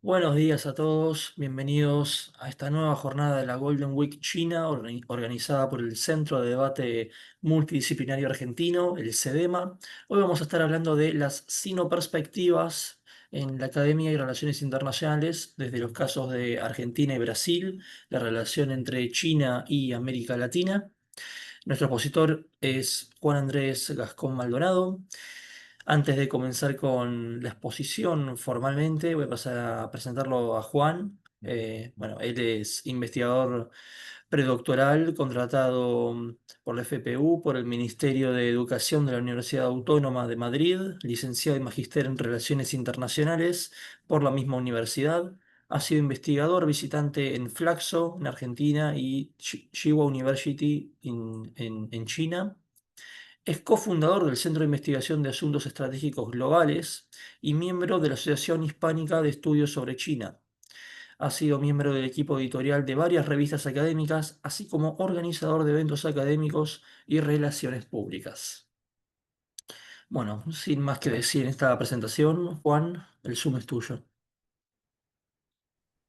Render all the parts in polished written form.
Buenos días a todos, bienvenidos a esta nueva jornada de la Golden Week China, organizada por el Centro de Debate Multidisciplinario Argentino, el CEDEMA. Hoy vamos a estar hablando de las sinoperspectivas en la Academia y Relaciones Internacionales, desde los casos de Argentina y Brasil, la relación entre China y América Latina. Nuestro expositor es Juan Andrés Gascón Maldonado. Antes de comenzar con la exposición formalmente, voy a pasar a presentarlo a Juan. Bueno, él es investigador predoctoral contratado por la FPU, por el Ministerio de Educación de la Universidad Autónoma de Madrid, licenciado y magíster en Relaciones Internacionales por la misma universidad. Ha sido investigador visitante en Flaxo, en Argentina, y Tsinghua University en China. Es cofundador del Centro de Investigación de Asuntos Estratégicos Globales y miembro de la Asociación Hispánica de Estudios sobre China. Ha sido miembro del equipo editorial de varias revistas académicas, así como organizador de eventos académicos y relaciones públicas. Bueno, sin más que decir en esta presentación, Juan, el Zoom es tuyo.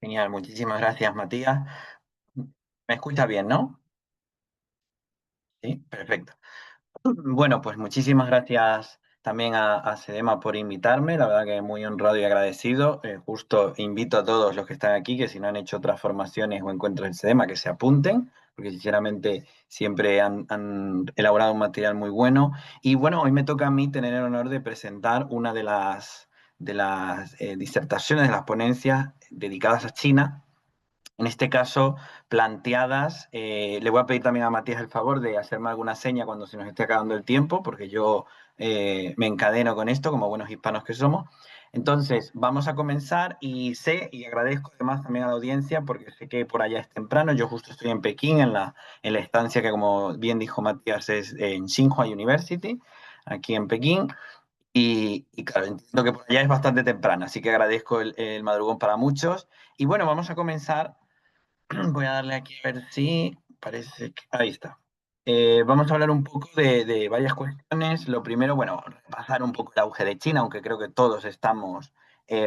Genial, muchísimas gracias, Matías. ¿Me escucha bien, no? Sí, perfecto. Bueno, pues muchísimas gracias también a Sedema por invitarme, la verdad que muy honrado y agradecido. Justo invito a todos los que están aquí, que si no han hecho otras formaciones o encuentros en Sedema, que se apunten, porque sinceramente siempre han elaborado un material muy bueno. Y bueno, hoy me toca a mí tener el honor de presentar una de las disertaciones, de las ponencias dedicadas a China, en este caso planteadas. Le voy a pedir también a Matías el favor de hacerme alguna seña cuando se nos esté acabando el tiempo, porque yo me encadeno con esto, como buenos hispanos que somos. Entonces, vamos a comenzar y sé y agradezco además también a la audiencia, porque sé que por allá es temprano. Yo justo estoy en Pekín, en la estancia que, como bien dijo Matías, es en Tsinghua University, aquí en Pekín. Y claro, entiendo que por allá es bastante temprano, así que agradezco el madrugón para muchos. Y bueno, vamos a comenzar. Voy a darle aquí a ver si parece que... Ahí está. Vamos a hablar un poco de varias cuestiones. Lo primero, bueno, repasar un poco el auge de China, aunque creo que todos estamos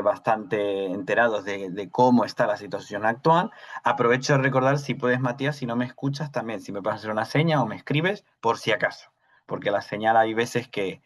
bastante enterados de cómo está la situación actual. Aprovecho de recordar, si puedes, Matías, si no me escuchas también, si me puedes hacer una seña o me escribes, por si acaso, porque la señal hay veces que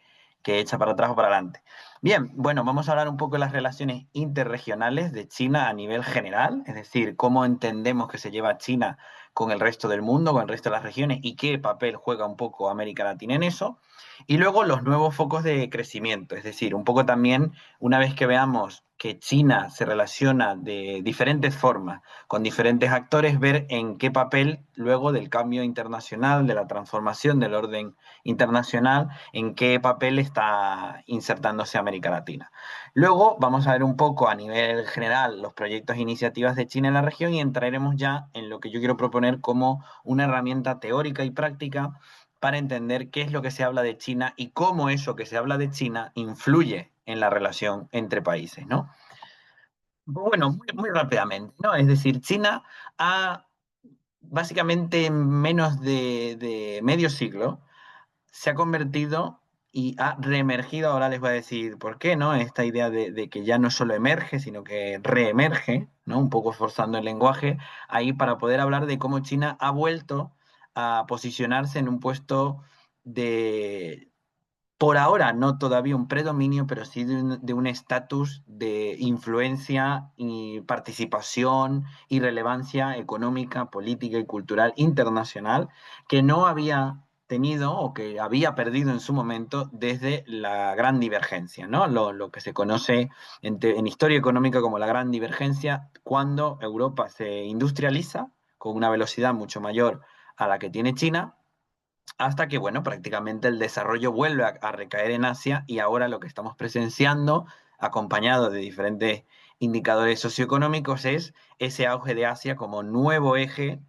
echa para atrás o para adelante. Bien, bueno, vamos a hablar un poco de las relaciones interregionales de China a nivel general, es decir, cómo entendemos que se lleva China con el resto del mundo, con el resto de las regiones y qué papel juega un poco América Latina en eso. Y luego los nuevos focos de crecimiento, es decir, un poco también, una vez que veamos que China se relaciona de diferentes formas con diferentes actores, ver en qué papel luego del cambio internacional, de la transformación del orden internacional, en qué papel está insertándose América Latina. Luego vamos a ver un poco a nivel general los proyectos e iniciativas de China en la región y entraremos ya en lo que yo quiero proponer como una herramienta teórica y práctica para entender qué es lo que se habla de China y cómo eso que se habla de China influye en la relación entre países, ¿no? Bueno, muy rápidamente, ¿no? Es decir, China ha básicamente en menos de medio siglo se ha convertido y ha reemergido, ahora les voy a decir por qué, ¿no? Esta idea de que ya no solo emerge, sino que reemerge, ¿no? Un poco forzando el lenguaje, ahí para poder hablar de cómo China ha vuelto a posicionarse en un puesto de, por ahora, no todavía un predominio, pero sí de un estatus de influencia y participación y relevancia económica, política y cultural internacional que no había tenido o que había perdido en su momento desde la gran divergencia, ¿no? Lo que se conoce en historia económica como la gran divergencia, cuando Europa se industrializa con una velocidad mucho mayor a la que tiene China, hasta que, bueno, prácticamente el desarrollo vuelve a recaer en Asia, y ahora lo que estamos presenciando, acompañado de diferentes indicadores socioeconómicos, es ese auge de Asia como nuevo eje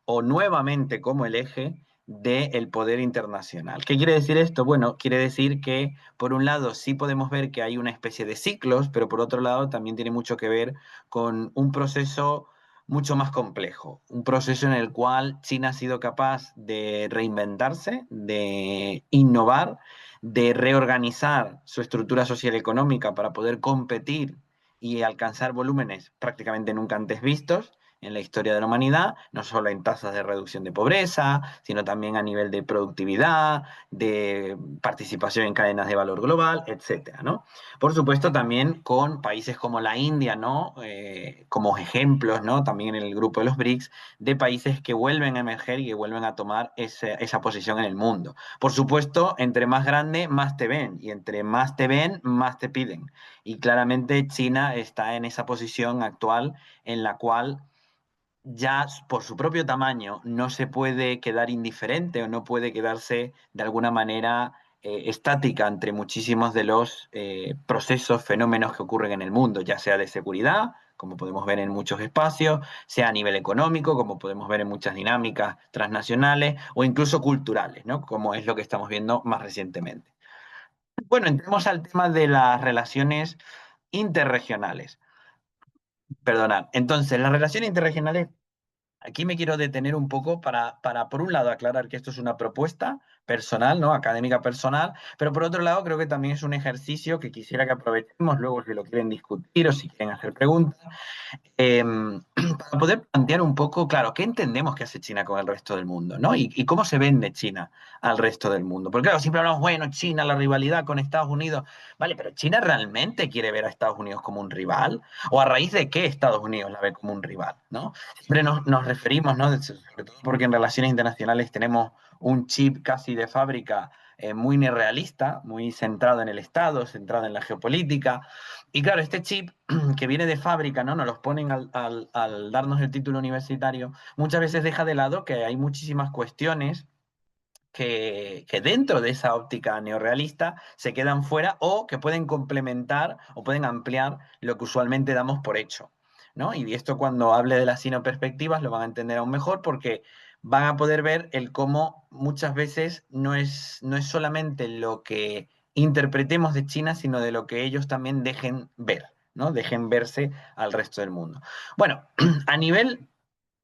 o nuevamente como el eje del poder internacional. ¿Qué quiere decir esto? Bueno, quiere decir que por un lado sí podemos ver que hay una especie de ciclos, pero por otro lado también tiene mucho que ver con un proceso mucho más complejo, un proceso en el cual China ha sido capaz de reinventarse, de innovar, de reorganizar su estructura social y económica para poder competir y alcanzar volúmenes prácticamente nunca antes vistos en la historia de la humanidad, no solo en tasas de reducción de pobreza, sino también a nivel de productividad, de participación en cadenas de valor global, etcétera, ¿no? Por supuesto, también con países como la India, ¿no? Como ejemplos, ¿no? También en el grupo de los BRICS, de países que vuelven a emerger y que vuelven a tomar esa posición en el mundo. Por supuesto, entre más grande, más te ven, y entre más te ven, más te piden. Y claramente China está en esa posición actual en la cual ya por su propio tamaño no se puede quedar indiferente o no puede quedarse de alguna manera estática entre muchísimos de los procesos, fenómenos que ocurren en el mundo, ya sea de seguridad, como podemos ver en muchos espacios, sea a nivel económico, como podemos ver en muchas dinámicas transnacionales, o incluso culturales, ¿no? Como es lo que estamos viendo más recientemente. Bueno, entremos al tema de las relaciones interregionales. Perdonad. Entonces, las relaciones interregionales. Aquí me quiero detener un poco para, por un lado, aclarar que esto es una propuesta personal, ¿no? Académica personal, pero por otro lado, creo que también es un ejercicio que quisiera que aprovechemos luego si lo quieren discutir o si quieren hacer preguntas, eh, para poder plantear un poco, claro, qué entendemos que hace China con el resto del mundo, ¿no? Y cómo se vende China al resto del mundo. Porque claro, siempre hablamos, bueno, China, la rivalidad con Estados Unidos, vale, pero ¿China realmente quiere ver a Estados Unidos como un rival? ¿O a raíz de qué Estados Unidos la ve como un rival, ¿no? Siempre nos referimos, ¿no? Sobre todo porque en relaciones internacionales tenemos un chip casi de fábrica muy neorrealista, muy centrado en el Estado, centrado en la geopolítica. Y claro, este chip que viene de fábrica, ¿no? Nos los ponen al darnos el título universitario, muchas veces deja de lado que hay muchísimas cuestiones que dentro de esa óptica neorrealista se quedan fuera o que pueden complementar o pueden ampliar lo que usualmente damos por hecho, ¿no? Y esto cuando hable de las sinoperspectivas lo van a entender aún mejor porque van a poder ver el cómo muchas veces no es solamente lo que interpretemos de China, sino de lo que ellos también dejen ver, ¿no? Dejen verse al resto del mundo. Bueno, a nivel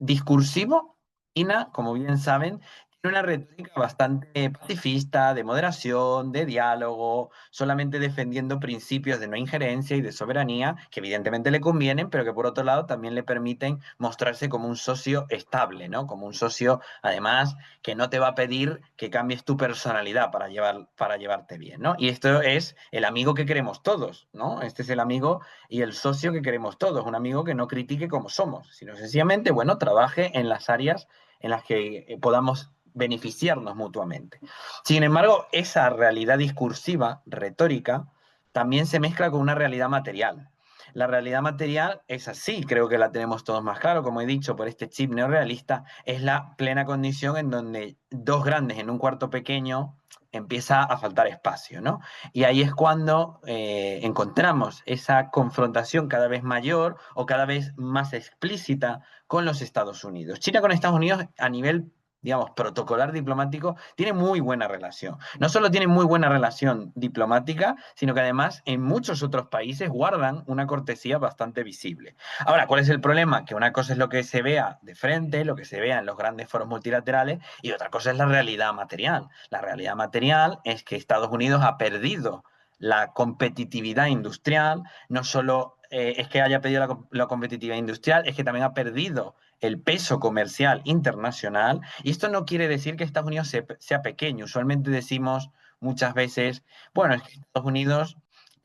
discursivo, China, como bien saben, tiene una retórica bastante pacifista, de moderación, de diálogo, solamente defendiendo principios de no injerencia y de soberanía, que evidentemente le convienen, pero que por otro lado también le permiten mostrarse como un socio estable, ¿no? Como un socio, además, que no te va a pedir que cambies tu personalidad para llevarte bien, ¿no? Y esto es el amigo que queremos todos, ¿no? Este es el amigo y el socio que queremos todos, un amigo que no critique como somos, sino sencillamente, bueno, trabaje en las áreas en las que podamos beneficiarnos mutuamente. Sin embargo, esa realidad discursiva, retórica, también se mezcla con una realidad material. La realidad material es así, creo que la tenemos todos más claro, como he dicho, por este chip neorrealista, es la plena condición en donde dos grandes en un cuarto pequeño empieza a faltar espacio, ¿no? Y ahí es cuando encontramos esa confrontación cada vez mayor o cada vez más explícita con los Estados Unidos. China con Estados Unidos a nivel, digamos, protocolar diplomático, tiene muy buena relación. No solo tiene muy buena relación diplomática, sino que además en muchos otros países guardan una cortesía bastante visible. Ahora, ¿cuál es el problema? Que una cosa es lo que se vea de frente, lo que se vea en los grandes foros multilaterales, y otra cosa es la realidad material. La realidad material es que Estados Unidos ha perdido la competitividad industrial, no solo es que haya perdido la competitividad industrial, es que también ha perdido el peso comercial internacional. Y esto no quiere decir que Estados Unidos sea pequeño. Usualmente decimos muchas veces, bueno, es que Estados Unidos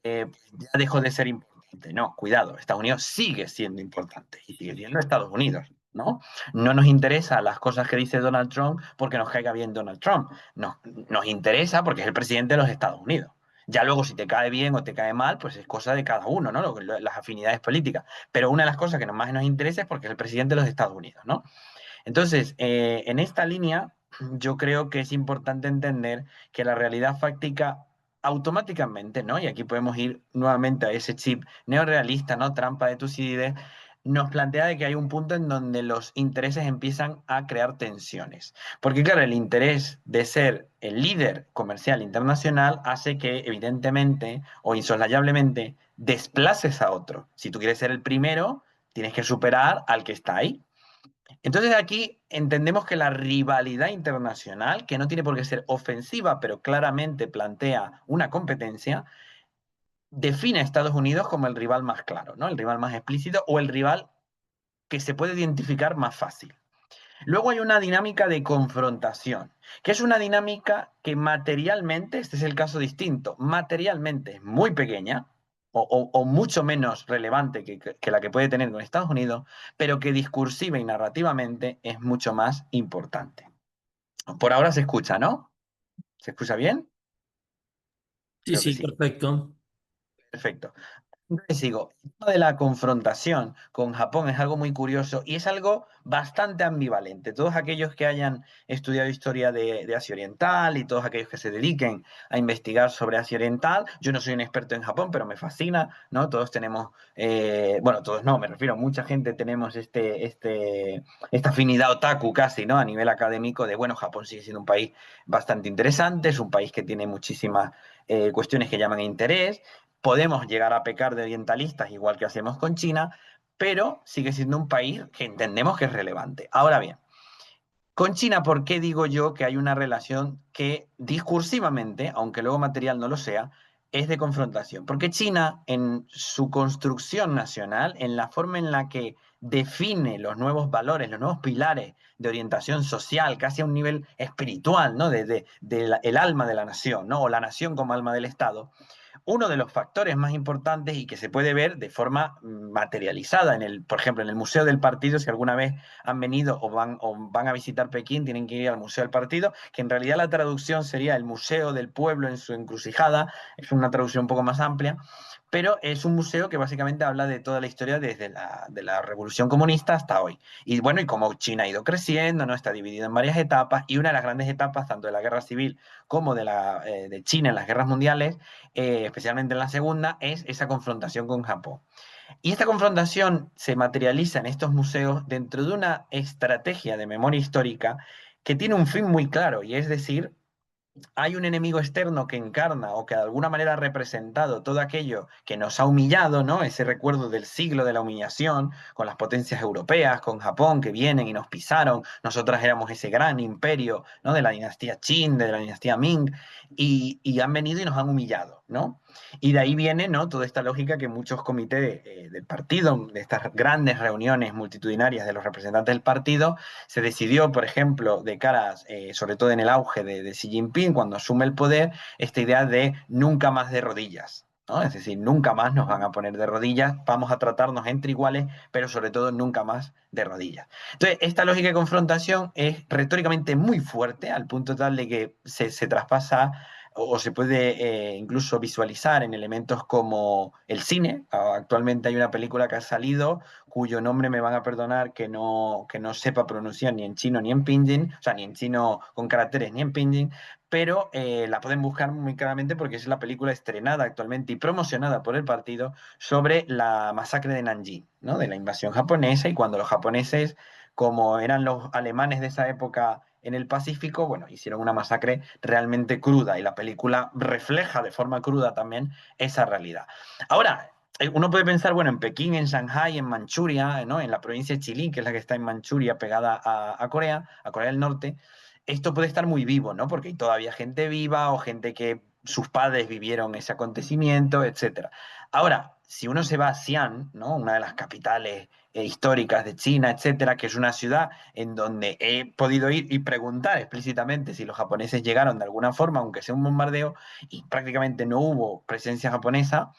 ya dejó de ser importante. No, cuidado, Estados Unidos sigue siendo importante y sigue siendo Estados Unidos. ¿No? No nos interesa las cosas que dice Donald Trump porque nos caiga bien Donald Trump. Nos interesa porque es el presidente de los Estados Unidos. Ya luego, si te cae bien o te cae mal, pues es cosa de cada uno, ¿no? Las afinidades políticas. Pero una de las cosas que más nos interesa es porque es el presidente de los Estados Unidos, ¿no? Entonces, en esta línea, yo creo que es importante entender que la realidad fáctica automáticamente, ¿no? Y aquí podemos ir nuevamente a ese chip neorealista, ¿no? Trampa de Tucídides, nos plantea de que hay un punto en donde los intereses empiezan a crear tensiones. Porque claro, el interés de ser el líder comercial internacional hace que evidentemente o insoslayablemente desplaces a otro. Si tú quieres ser el primero, tienes que superar al que está ahí. Entonces aquí entendemos que la rivalidad internacional, que no tiene por qué ser ofensiva, pero claramente plantea una competencia, define a Estados Unidos como el rival más claro, ¿no? El rival más explícito o el rival que se puede identificar más fácil. Luego hay una dinámica de confrontación, que es una dinámica que materialmente, este es el caso distinto, materialmente es muy pequeña o mucho menos relevante que la que puede tener con Estados Unidos, pero que discursiva y narrativamente es mucho más importante. Por ahora se escucha, ¿no? ¿Se escucha bien? Sí, Creo que sí, sí. perfecto. Perfecto. Entonces digo, el tema de la confrontación con Japón es algo muy curioso y es algo bastante ambivalente. Todos aquellos que hayan estudiado historia de Asia Oriental y todos aquellos que se dediquen a investigar sobre Asia Oriental, yo no soy un experto en Japón, pero me fascina, ¿no? Todos tenemos, bueno, todos no, me refiero, mucha gente tenemos esta afinidad otaku casi, ¿no? A nivel académico de, bueno, Japón sigue siendo un país bastante interesante, es un país que tiene muchísimas cuestiones que llaman interés. Podemos llegar a pecar de orientalistas, igual que hacemos con China, pero sigue siendo un país que entendemos que es relevante. Ahora bien, con China, ¿por qué digo yo que hay una relación que discursivamente, aunque luego material no lo sea, es de confrontación? Porque China, en su construcción nacional, en la forma en la que define los nuevos valores, los nuevos pilares de orientación social, casi a un nivel espiritual, ¿no? El alma de la nación, ¿no? O la nación como alma del Estado, uno de los factores más importantes y que se puede ver de forma materializada por ejemplo, en el Museo del Partido, si alguna vez han venido o van a visitar Pekín, tienen que ir al Museo del Partido, que en realidad la traducción sería el Museo del Pueblo en su encrucijada, es una traducción un poco más amplia, pero es un museo que básicamente habla de toda la historia desde la Revolución Comunista hasta hoy. Y bueno, y cómo China ha ido creciendo, ¿no? Está dividido en varias etapas, y una de las grandes etapas, tanto de la Guerra Civil como de China en las guerras mundiales, especialmente en la segunda, es esa confrontación con Japón. Y esta confrontación se materializa en estos museos dentro de una estrategia de memoria histórica que tiene un fin muy claro, y es decir, hay un enemigo externo que encarna o que de alguna manera ha representado todo aquello que nos ha humillado, ¿no? Ese recuerdo del siglo de la humillación, con las potencias europeas, con Japón que vienen y nos pisaron. Nosotras éramos ese gran imperio, ¿no? De la dinastía Qin, de la dinastía Ming, y han venido y nos han humillado, ¿no? Y de ahí viene, ¿no? Toda esta lógica que muchos comités del partido, de estas grandes reuniones multitudinarias de los representantes del partido, se decidió, por ejemplo, de caras, sobre todo en el auge de Xi Jinping, cuando asume el poder, esta idea de nunca más de rodillas. ¿No? Es decir, nunca más nos van a poner de rodillas, vamos a tratarnos entre iguales, pero sobre todo nunca más de rodillas. Entonces, esta lógica de confrontación es retóricamente muy fuerte, al punto tal de que se traspasa o se puede incluso visualizar en elementos como el cine. Actualmente hay una película que ha salido cuyo nombre me van a perdonar que no sepa pronunciar ni en chino ni en pinyin, o sea, ni en chino con caracteres ni en pinyin, pero la pueden buscar muy claramente porque es la película estrenada actualmente y promocionada por el partido sobre la masacre de Nanjing, ¿no? De la invasión japonesa, y cuando los japoneses, como eran los alemanes de esa época en el Pacífico, bueno, hicieron una masacre realmente cruda, y la película refleja de forma cruda también esa realidad. Ahora, uno puede pensar, bueno, en Pekín, en Shanghái, en Manchuria, ¿no? En la provincia de Chilín, que es la que está en Manchuria, pegada a Corea, a Corea del Norte, esto puede estar muy vivo, ¿no? Porque hay todavía gente viva o gente que sus padres vivieron ese acontecimiento, etcétera. Ahora, si uno se va a Xi'an, ¿no? Una de las capitales históricas de China, etcétera, que es una ciudad en donde he podido ir y preguntar explícitamente si los japoneses llegaron de alguna forma, aunque sea un bombardeo, y prácticamente no hubo presencia japonesa,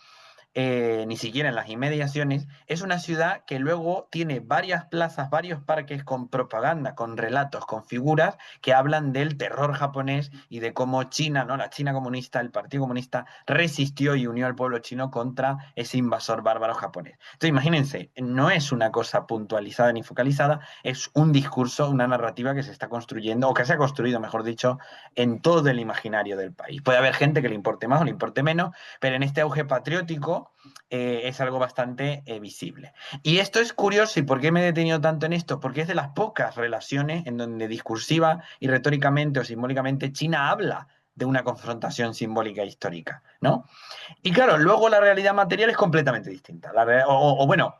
ni siquiera en las inmediaciones. Es una ciudad que luego tiene varias plazas, varios parques con propaganda, con relatos, con figuras que hablan del terror japonés y de cómo China, ¿no? La China comunista, el Partido Comunista, resistió y unió al pueblo chino contra ese invasor bárbaro japonés. Entonces, imagínense, no es una cosa puntualizada ni focalizada, es un discurso, una narrativa que se está construyendo, o que se ha construido, mejor dicho, en todo el imaginario del país. Puede haber gente que le importe más o le importe menos, pero en este auge patriótico es algo bastante visible. Y esto es curioso, ¿y por qué me he detenido tanto en esto? Porque es de las pocas relaciones en donde discursiva y retóricamente o simbólicamente China habla de una confrontación simbólica e histórica, ¿no? Y claro, luego la realidad material es completamente distinta. O bueno,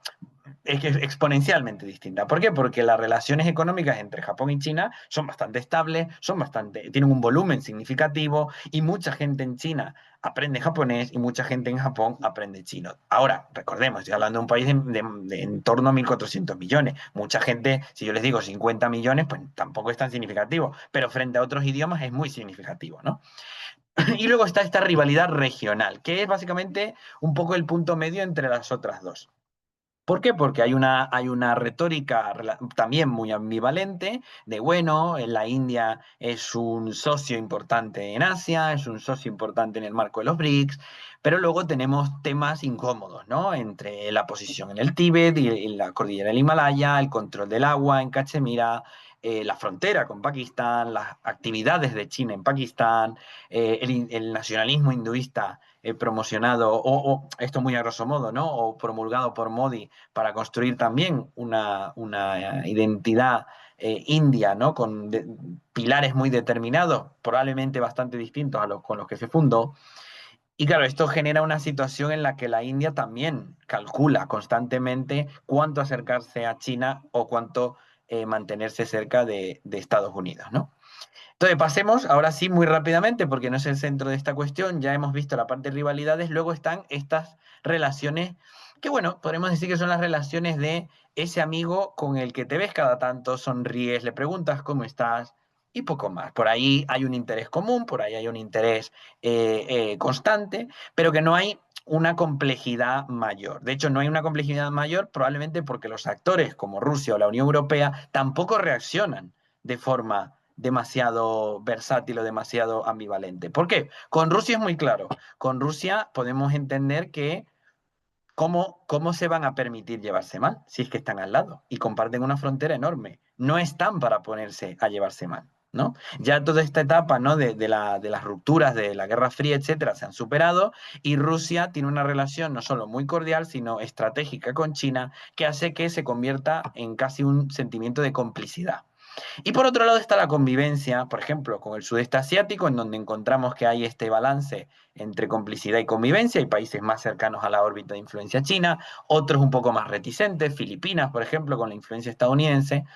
es que es exponencialmente distinta. ¿Por qué? Porque las relaciones económicas entre Japón y China son bastante estables, tienen un volumen significativo y mucha gente en China aprende japonés y mucha gente en Japón aprende chino. Ahora, recordemos, estoy hablando de un país de en torno a 1.400 millones. Mucha gente, si yo les digo 50 millones, pues tampoco es tan significativo, pero frente a otros idiomas es muy significativo, ¿no? Y luego está esta rivalidad regional, que es básicamente un poco el punto medio entre las otras dos. ¿Por qué? Porque hay una retórica también muy ambivalente de, bueno, la India es un socio importante en Asia, es un socio importante en el marco de los BRICS, pero luego tenemos temas incómodos, ¿no? Entre la posición en el Tíbet y la cordillera del Himalaya, el control del agua en Cachemira, la frontera con Pakistán, las actividades de China en Pakistán, el nacionalismo hinduista promocionado, o esto muy a grosso modo, ¿no? O promulgado por Modi para construir también una identidad india, ¿no? Con pilares muy determinados, probablemente bastante distintos a los con los que se fundó. Y claro, esto genera una situación en la que la India también calcula constantemente cuánto acercarse a China o cuánto mantenerse cerca de Estados Unidos, ¿no? Entonces, pasemos ahora sí muy rápidamente, porque no es el centro de esta cuestión, ya hemos visto la parte de rivalidades, luego están estas relaciones, que bueno, podemos decir que son las relaciones de ese amigo con el que te ves cada tanto, sonríes, le preguntas cómo estás y poco más. Por ahí hay un interés común, por ahí hay un interés constante, pero que no hay una complejidad mayor. De hecho, no hay una complejidad mayor probablemente porque los actores como Rusia o la Unión Europea tampoco reaccionan de forma demasiado versátil o demasiado ambivalente. ¿Por qué? Con Rusia es muy claro. Con Rusia podemos entender que cómo se van a permitir llevarse mal si es que están al lado y comparten una frontera enorme. No están para ponerse a llevarse mal. ¿No? Ya toda esta etapa, ¿no? de las rupturas de la Guerra Fría, etcétera, se han superado y Rusia tiene una relación no solo muy cordial, sino estratégica con China que hace que se convierta en casi un sentimiento de complicidad. Y por otro lado está la convivencia, por ejemplo, con el sudeste asiático, en donde encontramos que hay este balance entre complicidad y convivencia. Hay países más cercanos a la órbita de influencia china, otros un poco más reticentes, Filipinas, por ejemplo, con la influencia estadounidense.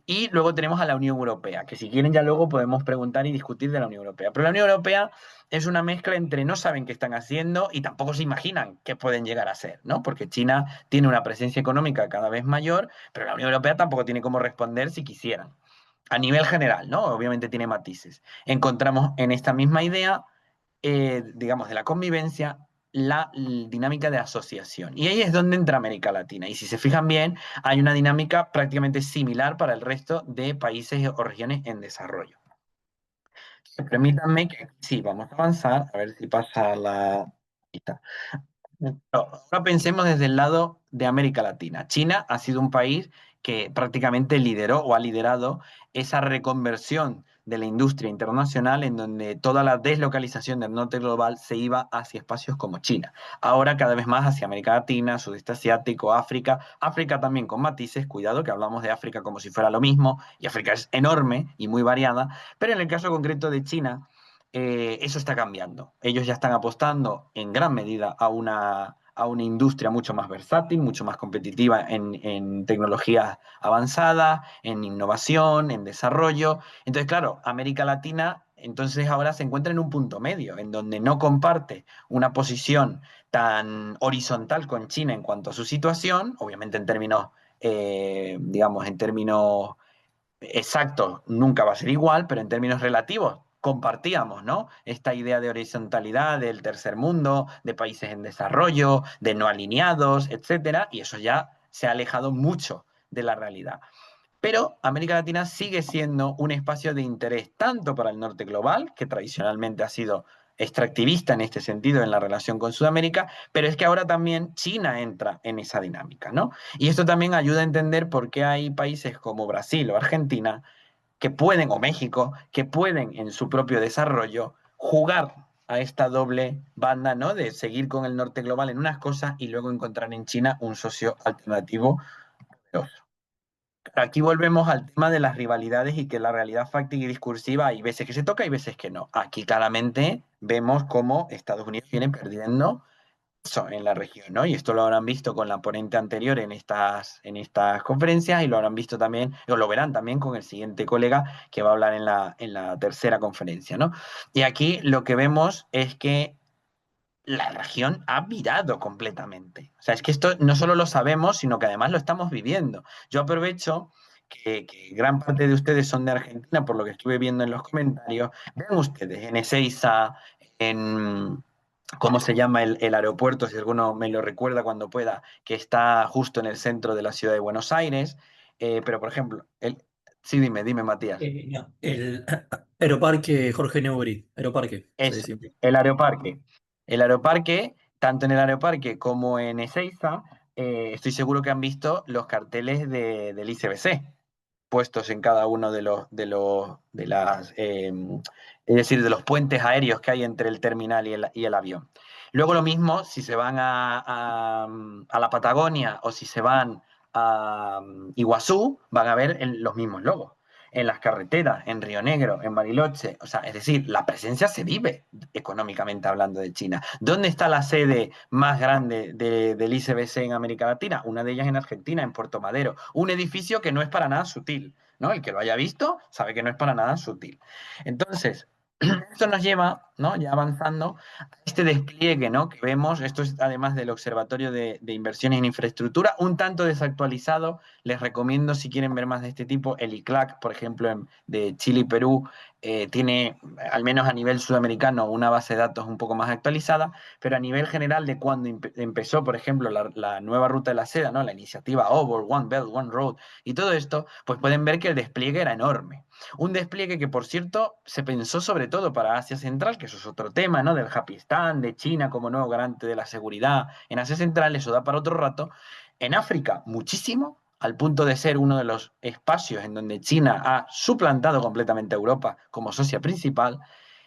Y luego tenemos a la Unión Europea, que si quieren ya luego podemos preguntar y discutir de la Unión Europea. Pero la Unión Europea es una mezcla entre no saben qué están haciendo y tampoco se imaginan qué pueden llegar a ser, ¿no? Porque China tiene una presencia económica cada vez mayor, pero la Unión Europea tampoco tiene cómo responder si quisieran a nivel general, ¿no? Obviamente tiene matices. Encontramos en esta misma idea, digamos, de la convivencia, la dinámica de asociación. Y ahí es donde entra América Latina. Y si se fijan bien, hay una dinámica prácticamente similar para el resto de países o regiones en desarrollo. Permítanme que sí, vamos a avanzar, a ver si pasa la... Ahí está. Ahora pensemos desde el lado de América Latina. China ha sido un país que prácticamente lideró o ha liderado esa reconversión de la industria internacional en donde toda la deslocalización del norte global se iba hacia espacios como China. Ahora cada vez más hacia América Latina, Sudeste Asiático, África. África también con matices, cuidado que hablamos de África como si fuera lo mismo, y África es enorme y muy variada, pero en el caso concreto de China, eso está cambiando. Ellos ya están apostando en gran medida a una industria mucho más versátil, mucho más competitiva en tecnologías avanzadas, en innovación, en desarrollo. Entonces, claro, América Latina entonces ahora se encuentra en un punto medio, en donde no comparte una posición tan horizontal con China en cuanto a su situación, obviamente en términos, digamos, en términos exacto, nunca va a ser igual, pero en términos relativos compartíamos, ¿no? Esta idea de horizontalidad del tercer mundo, de países en desarrollo, de no alineados, etcétera, y eso ya se ha alejado mucho de la realidad. Pero América Latina sigue siendo un espacio de interés tanto para el norte global, que tradicionalmente ha sido extractivista en este sentido en la relación con Sudamérica, pero es que ahora también China entra en esa dinámica, ¿no? Y esto también ayuda a entender por qué hay países como Brasil o Argentina que pueden, o México, que pueden en su propio desarrollo jugar a esta doble banda, ¿no? De seguir con el norte global en unas cosas y luego encontrar en China un socio alternativo. Aquí volvemos al tema de las rivalidades y que la realidad fáctica y discursiva hay veces que se toca y veces que no. Aquí claramente vemos cómo Estados Unidos viene perdiendo en la región, ¿no? Y esto lo habrán visto con la ponente anterior en estas conferencias y lo habrán visto también, o lo verán también con el siguiente colega que va a hablar en la tercera conferencia, ¿no? Y aquí lo que vemos es que la región ha virado completamente. O sea, es que esto no solo lo sabemos, sino que además lo estamos viviendo. Yo aprovecho que gran parte de ustedes son de Argentina, por lo que estuve viendo en los comentarios. Vean ustedes en Ezeiza, en... ¿Cómo se llama el aeropuerto? Si alguno me lo recuerda cuando pueda, que está justo en el centro de la ciudad de Buenos Aires. Pero, por ejemplo, sí, dime, Matías. No, el Aeroparque Jorge Newbery, Aeroparque, se Eso, decía. el aeroparque. El aeroparque, tanto en el aeroparque como en Ezeiza, estoy seguro que han visto los carteles del ICBC puestos en cada uno de las, es decir, de los puentes aéreos que hay entre el terminal y el avión. Luego lo mismo si se van a la Patagonia o si se van a Iguazú, van a ver los mismos logos en las carreteras, en Río Negro, en Bariloche. O sea, es decir, la presencia se vive económicamente hablando de China. ¿Dónde está la sede más grande del ICBC en América Latina? Una de ellas en Argentina, en Puerto Madero. Un edificio que no es para nada sutil, ¿no? El que lo haya visto sabe que no es para nada sutil. Entonces, esto nos lleva, ¿no? Ya avanzando, a este despliegue, ¿no? Que vemos, esto es además del Observatorio de Inversiones en Infraestructura, un tanto desactualizado. Les recomiendo, si quieren ver más de este tipo, el ICLAC, por ejemplo, de Chile y Perú, tiene, al menos a nivel sudamericano, una base de datos un poco más actualizada, pero a nivel general de cuando empezó, por ejemplo, la nueva ruta de la seda, ¿no? La iniciativa Over, One Belt, One Road y todo esto, pues pueden ver que el despliegue era enorme. Un despliegue que, por cierto, se pensó sobre todo para Asia Central, que eso es otro tema, ¿no? Del Happy Stand, de China como nuevo garante de la seguridad. En Asia Central eso da para otro rato. En África, muchísimo, al punto de ser uno de los espacios en donde China ha suplantado completamente a Europa como socia principal.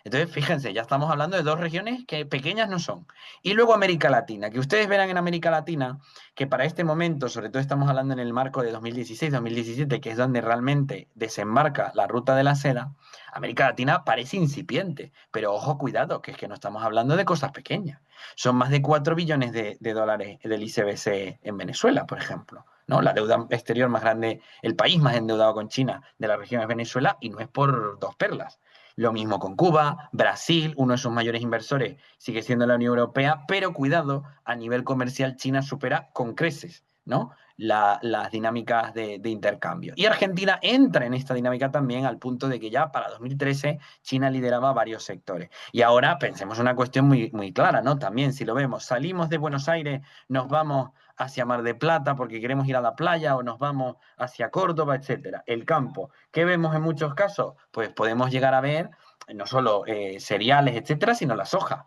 Entonces, fíjense, ya estamos hablando de dos regiones que pequeñas no son. Y luego América Latina, que ustedes verán en América Latina que para este momento, sobre todo estamos hablando en el marco de 2016-2017, que es donde realmente desembarca la ruta de la seda, América Latina parece incipiente, pero ojo, cuidado, que es que no estamos hablando de cosas pequeñas. Son más de 4 billones de dólares del ICBC en Venezuela, por ejemplo. ¿No? La deuda exterior más grande, el país más endeudado con China de la región es Venezuela y no es por dos perlas. Lo mismo con Cuba, Brasil, uno de sus mayores inversores sigue siendo la Unión Europea, pero cuidado, a nivel comercial China supera con creces, ¿no? Las dinámicas de intercambio. Y Argentina entra en esta dinámica también al punto de que ya para 2013 China lideraba varios sectores. Y ahora pensemos una cuestión muy, muy clara, ¿no? También si lo vemos, salimos de Buenos Aires, nos vamos hacia Mar de Plata porque queremos ir a la playa o nos vamos hacia Córdoba, etcétera. El campo, ¿qué vemos en muchos casos? Pues podemos llegar a ver no solo cereales, etcétera, sino la soja.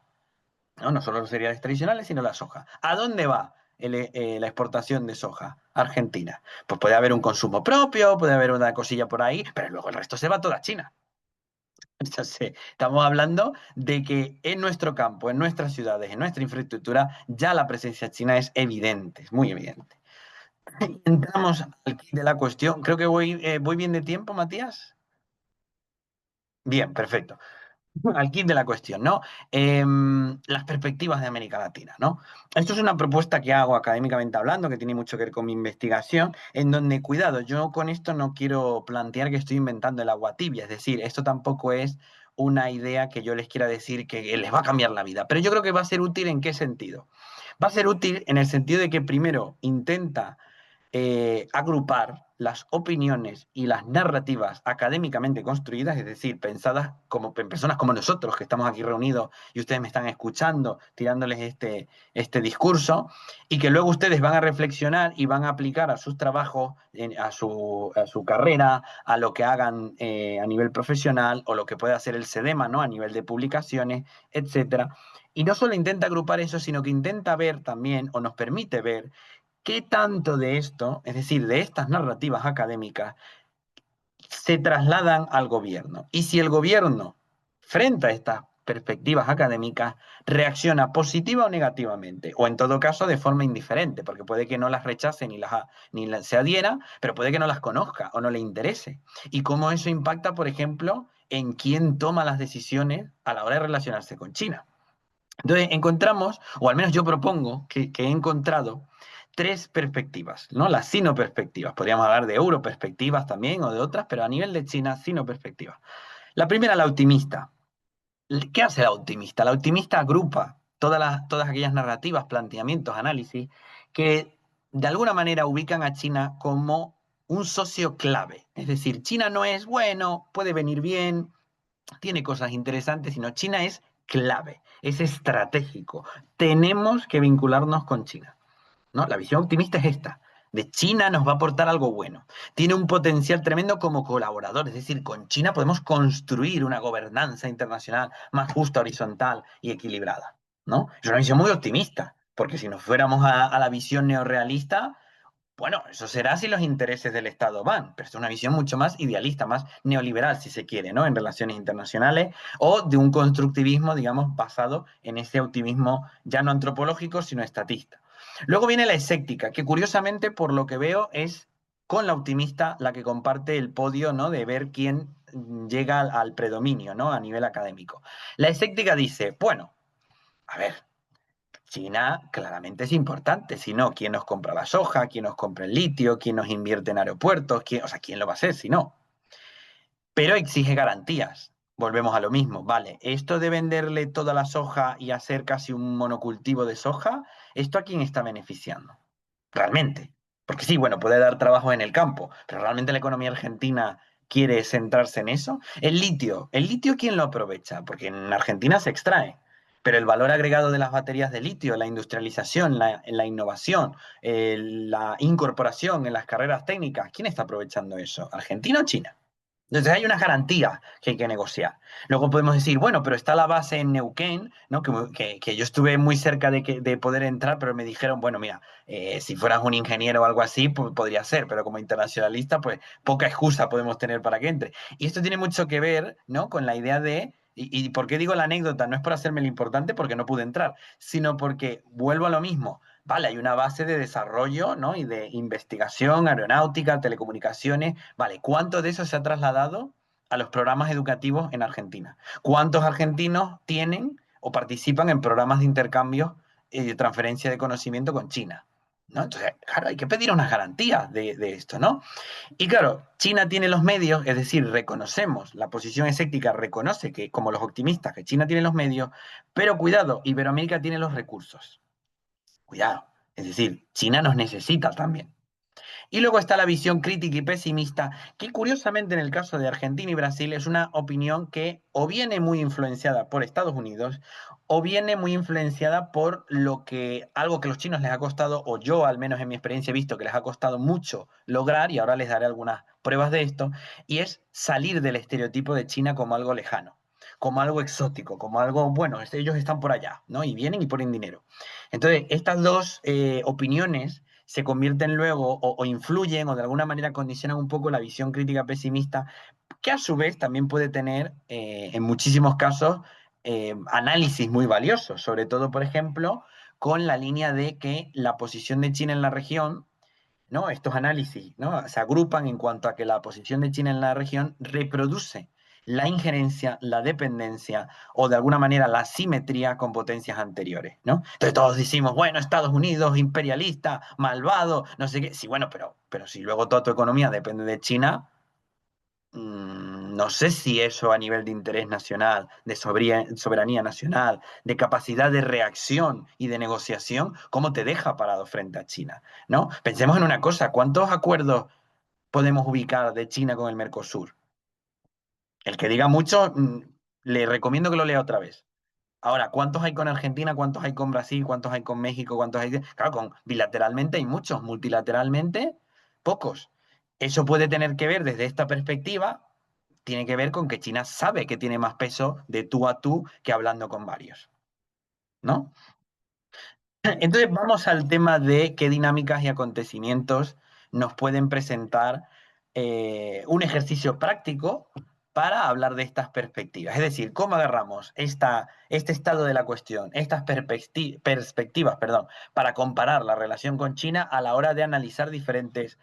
¿No? No solo los cereales tradicionales, sino la soja. ¿A dónde va la exportación de soja? Argentina. Pues puede haber un consumo propio, puede haber una cosilla por ahí, pero luego el resto se va toda a China. Entonces, estamos hablando de que en nuestro campo, en nuestras ciudades, en nuestra infraestructura, ya la presencia china es evidente, es muy evidente. Entramos al kit de la cuestión. Creo que voy bien de tiempo, Matías. Bien, perfecto. Al kit de la cuestión, ¿no? Las perspectivas de América Latina, ¿no? Esto es una propuesta que hago académicamente hablando, que tiene mucho que ver con mi investigación, en donde, cuidado, yo con esto no quiero plantear que estoy inventando el agua tibia, es decir, esto tampoco es una idea que yo les quiera decir que les va a cambiar la vida, pero yo creo que va a ser útil en qué sentido. Va a ser útil en el sentido de que primero intenta agrupar las opiniones y las narrativas académicamente construidas, es decir, pensadas como en personas como nosotros, que estamos aquí reunidos y ustedes me están escuchando, tirándoles este discurso, y que luego ustedes van a reflexionar y van a aplicar a sus trabajos, a su carrera, a lo que hagan a nivel profesional o lo que puede hacer el SEDEMA, ¿no? A nivel de publicaciones, etcétera. Y no solo intenta agrupar eso, sino que intenta ver también, o nos permite ver, ¿qué tanto de esto, es decir, de estas narrativas académicas, se trasladan al gobierno? Y si el gobierno, frente a estas perspectivas académicas, reacciona positiva o negativamente, o en todo caso de forma indiferente, porque puede que no las rechace ni se adhiera, pero puede que no las conozca o no le interese. Y cómo eso impacta, por ejemplo, en quién toma las decisiones a la hora de relacionarse con China. Entonces encontramos, o al menos yo propongo que he encontrado tres perspectivas, ¿no? Las sino-perspectivas. Podríamos hablar de euro-perspectivas también o de otras, pero a nivel de China, sino-perspectivas. La primera, la optimista. ¿Qué hace la optimista? La optimista agrupa todas aquellas narrativas, planteamientos, análisis que de alguna manera ubican a China como un socio clave. Es decir, China no es bueno, puede venir bien, tiene cosas interesantes, sino China es clave, es estratégico. Tenemos que vincularnos con China, ¿no? La visión optimista es esta. De China nos va a aportar algo bueno. Tiene un potencial tremendo como colaborador, es decir, con China podemos construir una gobernanza internacional más justa, horizontal y equilibrada, ¿no? Es una visión muy optimista, porque si nos fuéramos a la visión neorrealista, bueno, eso será si los intereses del Estado van, pero es una visión mucho más idealista, más neoliberal, si se quiere, ¿no? En relaciones internacionales o de un constructivismo, digamos, basado en ese optimismo ya no antropológico, sino estatista. Luego viene la escéptica, que curiosamente, por lo que veo, es con la optimista la que comparte el podio, ¿no? De ver quién llega al predominio, ¿no? A nivel académico. La escéptica dice, bueno, a ver, China claramente es importante, si no, ¿quién nos compra la soja? ¿Quién nos compra el litio? ¿Quién nos invierte en aeropuertos? O sea, ¿quién lo va a hacer si no? Pero exige garantías. Volvemos a lo mismo, vale, esto de venderle toda la soja y hacer casi un monocultivo de soja, ¿esto a quién está beneficiando? Realmente. Porque sí, bueno, puede dar trabajo en el campo, pero realmente la economía argentina quiere centrarse en eso. ¿El litio quién lo aprovecha? Porque en Argentina se extrae, pero el valor agregado de las baterías de litio, la industrialización, la innovación, la incorporación en las carreras técnicas, ¿quién está aprovechando eso? ¿Argentina o China? Entonces hay unas garantías que hay que negociar. Luego podemos decir, bueno, pero está la base en Neuquén, ¿no? Que yo estuve muy cerca de poder entrar, pero me dijeron, bueno, mira, si fueras un ingeniero o algo así, pues podría ser, pero como internacionalista, pues poca excusa podemos tener para que entre. Y esto tiene mucho que ver, ¿no? Con la idea de, y por qué digo la anécdota, no es por hacerme lo importante porque no pude entrar, sino porque vuelvo a lo mismo. Vale, hay una base de desarrollo, ¿no? Y de investigación, aeronáutica, telecomunicaciones. Vale, ¿cuánto de eso se ha trasladado a los programas educativos en Argentina? ¿Cuántos argentinos tienen o participan en programas de intercambio y de transferencia de conocimiento con China? ¿No? Entonces, claro, hay que pedir unas garantías de esto, ¿no? Y claro, China tiene los medios, es decir, reconocemos, la posición escéptica reconoce que, como los optimistas, que China tiene los medios, pero cuidado, Iberoamérica tiene los recursos. Cuidado. Es decir, China nos necesita también. Y luego está la visión crítica y pesimista, que curiosamente en el caso de Argentina y Brasil es una opinión que o viene muy influenciada por Estados Unidos o viene muy influenciada por algo que a los chinos les ha costado, o yo al menos en mi experiencia he visto que les ha costado mucho lograr, y ahora les daré algunas pruebas de esto, y es salir del estereotipo de China como algo lejano, como algo exótico, como algo, bueno, ellos están por allá, ¿no? Y vienen y ponen dinero. Entonces, estas dos opiniones se convierten luego o influyen o de alguna manera condicionan un poco la visión crítica pesimista, que a su vez también puede tener en muchísimos casos análisis muy valiosos, sobre todo, por ejemplo, con la línea de que la posición de China en la región, ¿no? Estos análisis, ¿no? Se agrupan en cuanto a que la posición de China en la región reproduce la injerencia, la dependencia o de alguna manera la simetría con potencias anteriores, ¿no? Entonces todos decimos, bueno, Estados Unidos, imperialista, malvado, no sé qué. Sí, bueno, pero si luego toda tu economía depende de China, no sé si eso a nivel de interés nacional, de soberanía nacional, de capacidad de reacción y de negociación, ¿cómo te deja parado frente a China? ¿No? Pensemos en una cosa, ¿cuántos acuerdos podemos ubicar de China con el Mercosur? El que diga mucho, le recomiendo que lo lea otra vez. Ahora, ¿cuántos hay con Argentina? ¿Cuántos hay con Brasil? ¿Cuántos hay con México? ¿Cuántos hay? Claro, bilateralmente hay muchos, multilateralmente pocos. Eso puede tener que ver desde esta perspectiva, tiene que ver con que China sabe que tiene más peso de tú a tú que hablando con varios, ¿no? Entonces vamos al tema de qué dinámicas y acontecimientos nos pueden presentar un ejercicio práctico para hablar de estas perspectivas. Es decir, cómo agarramos este estado de la cuestión, estas perspectivas, perdón, para comparar la relación con China a la hora de analizar diferentes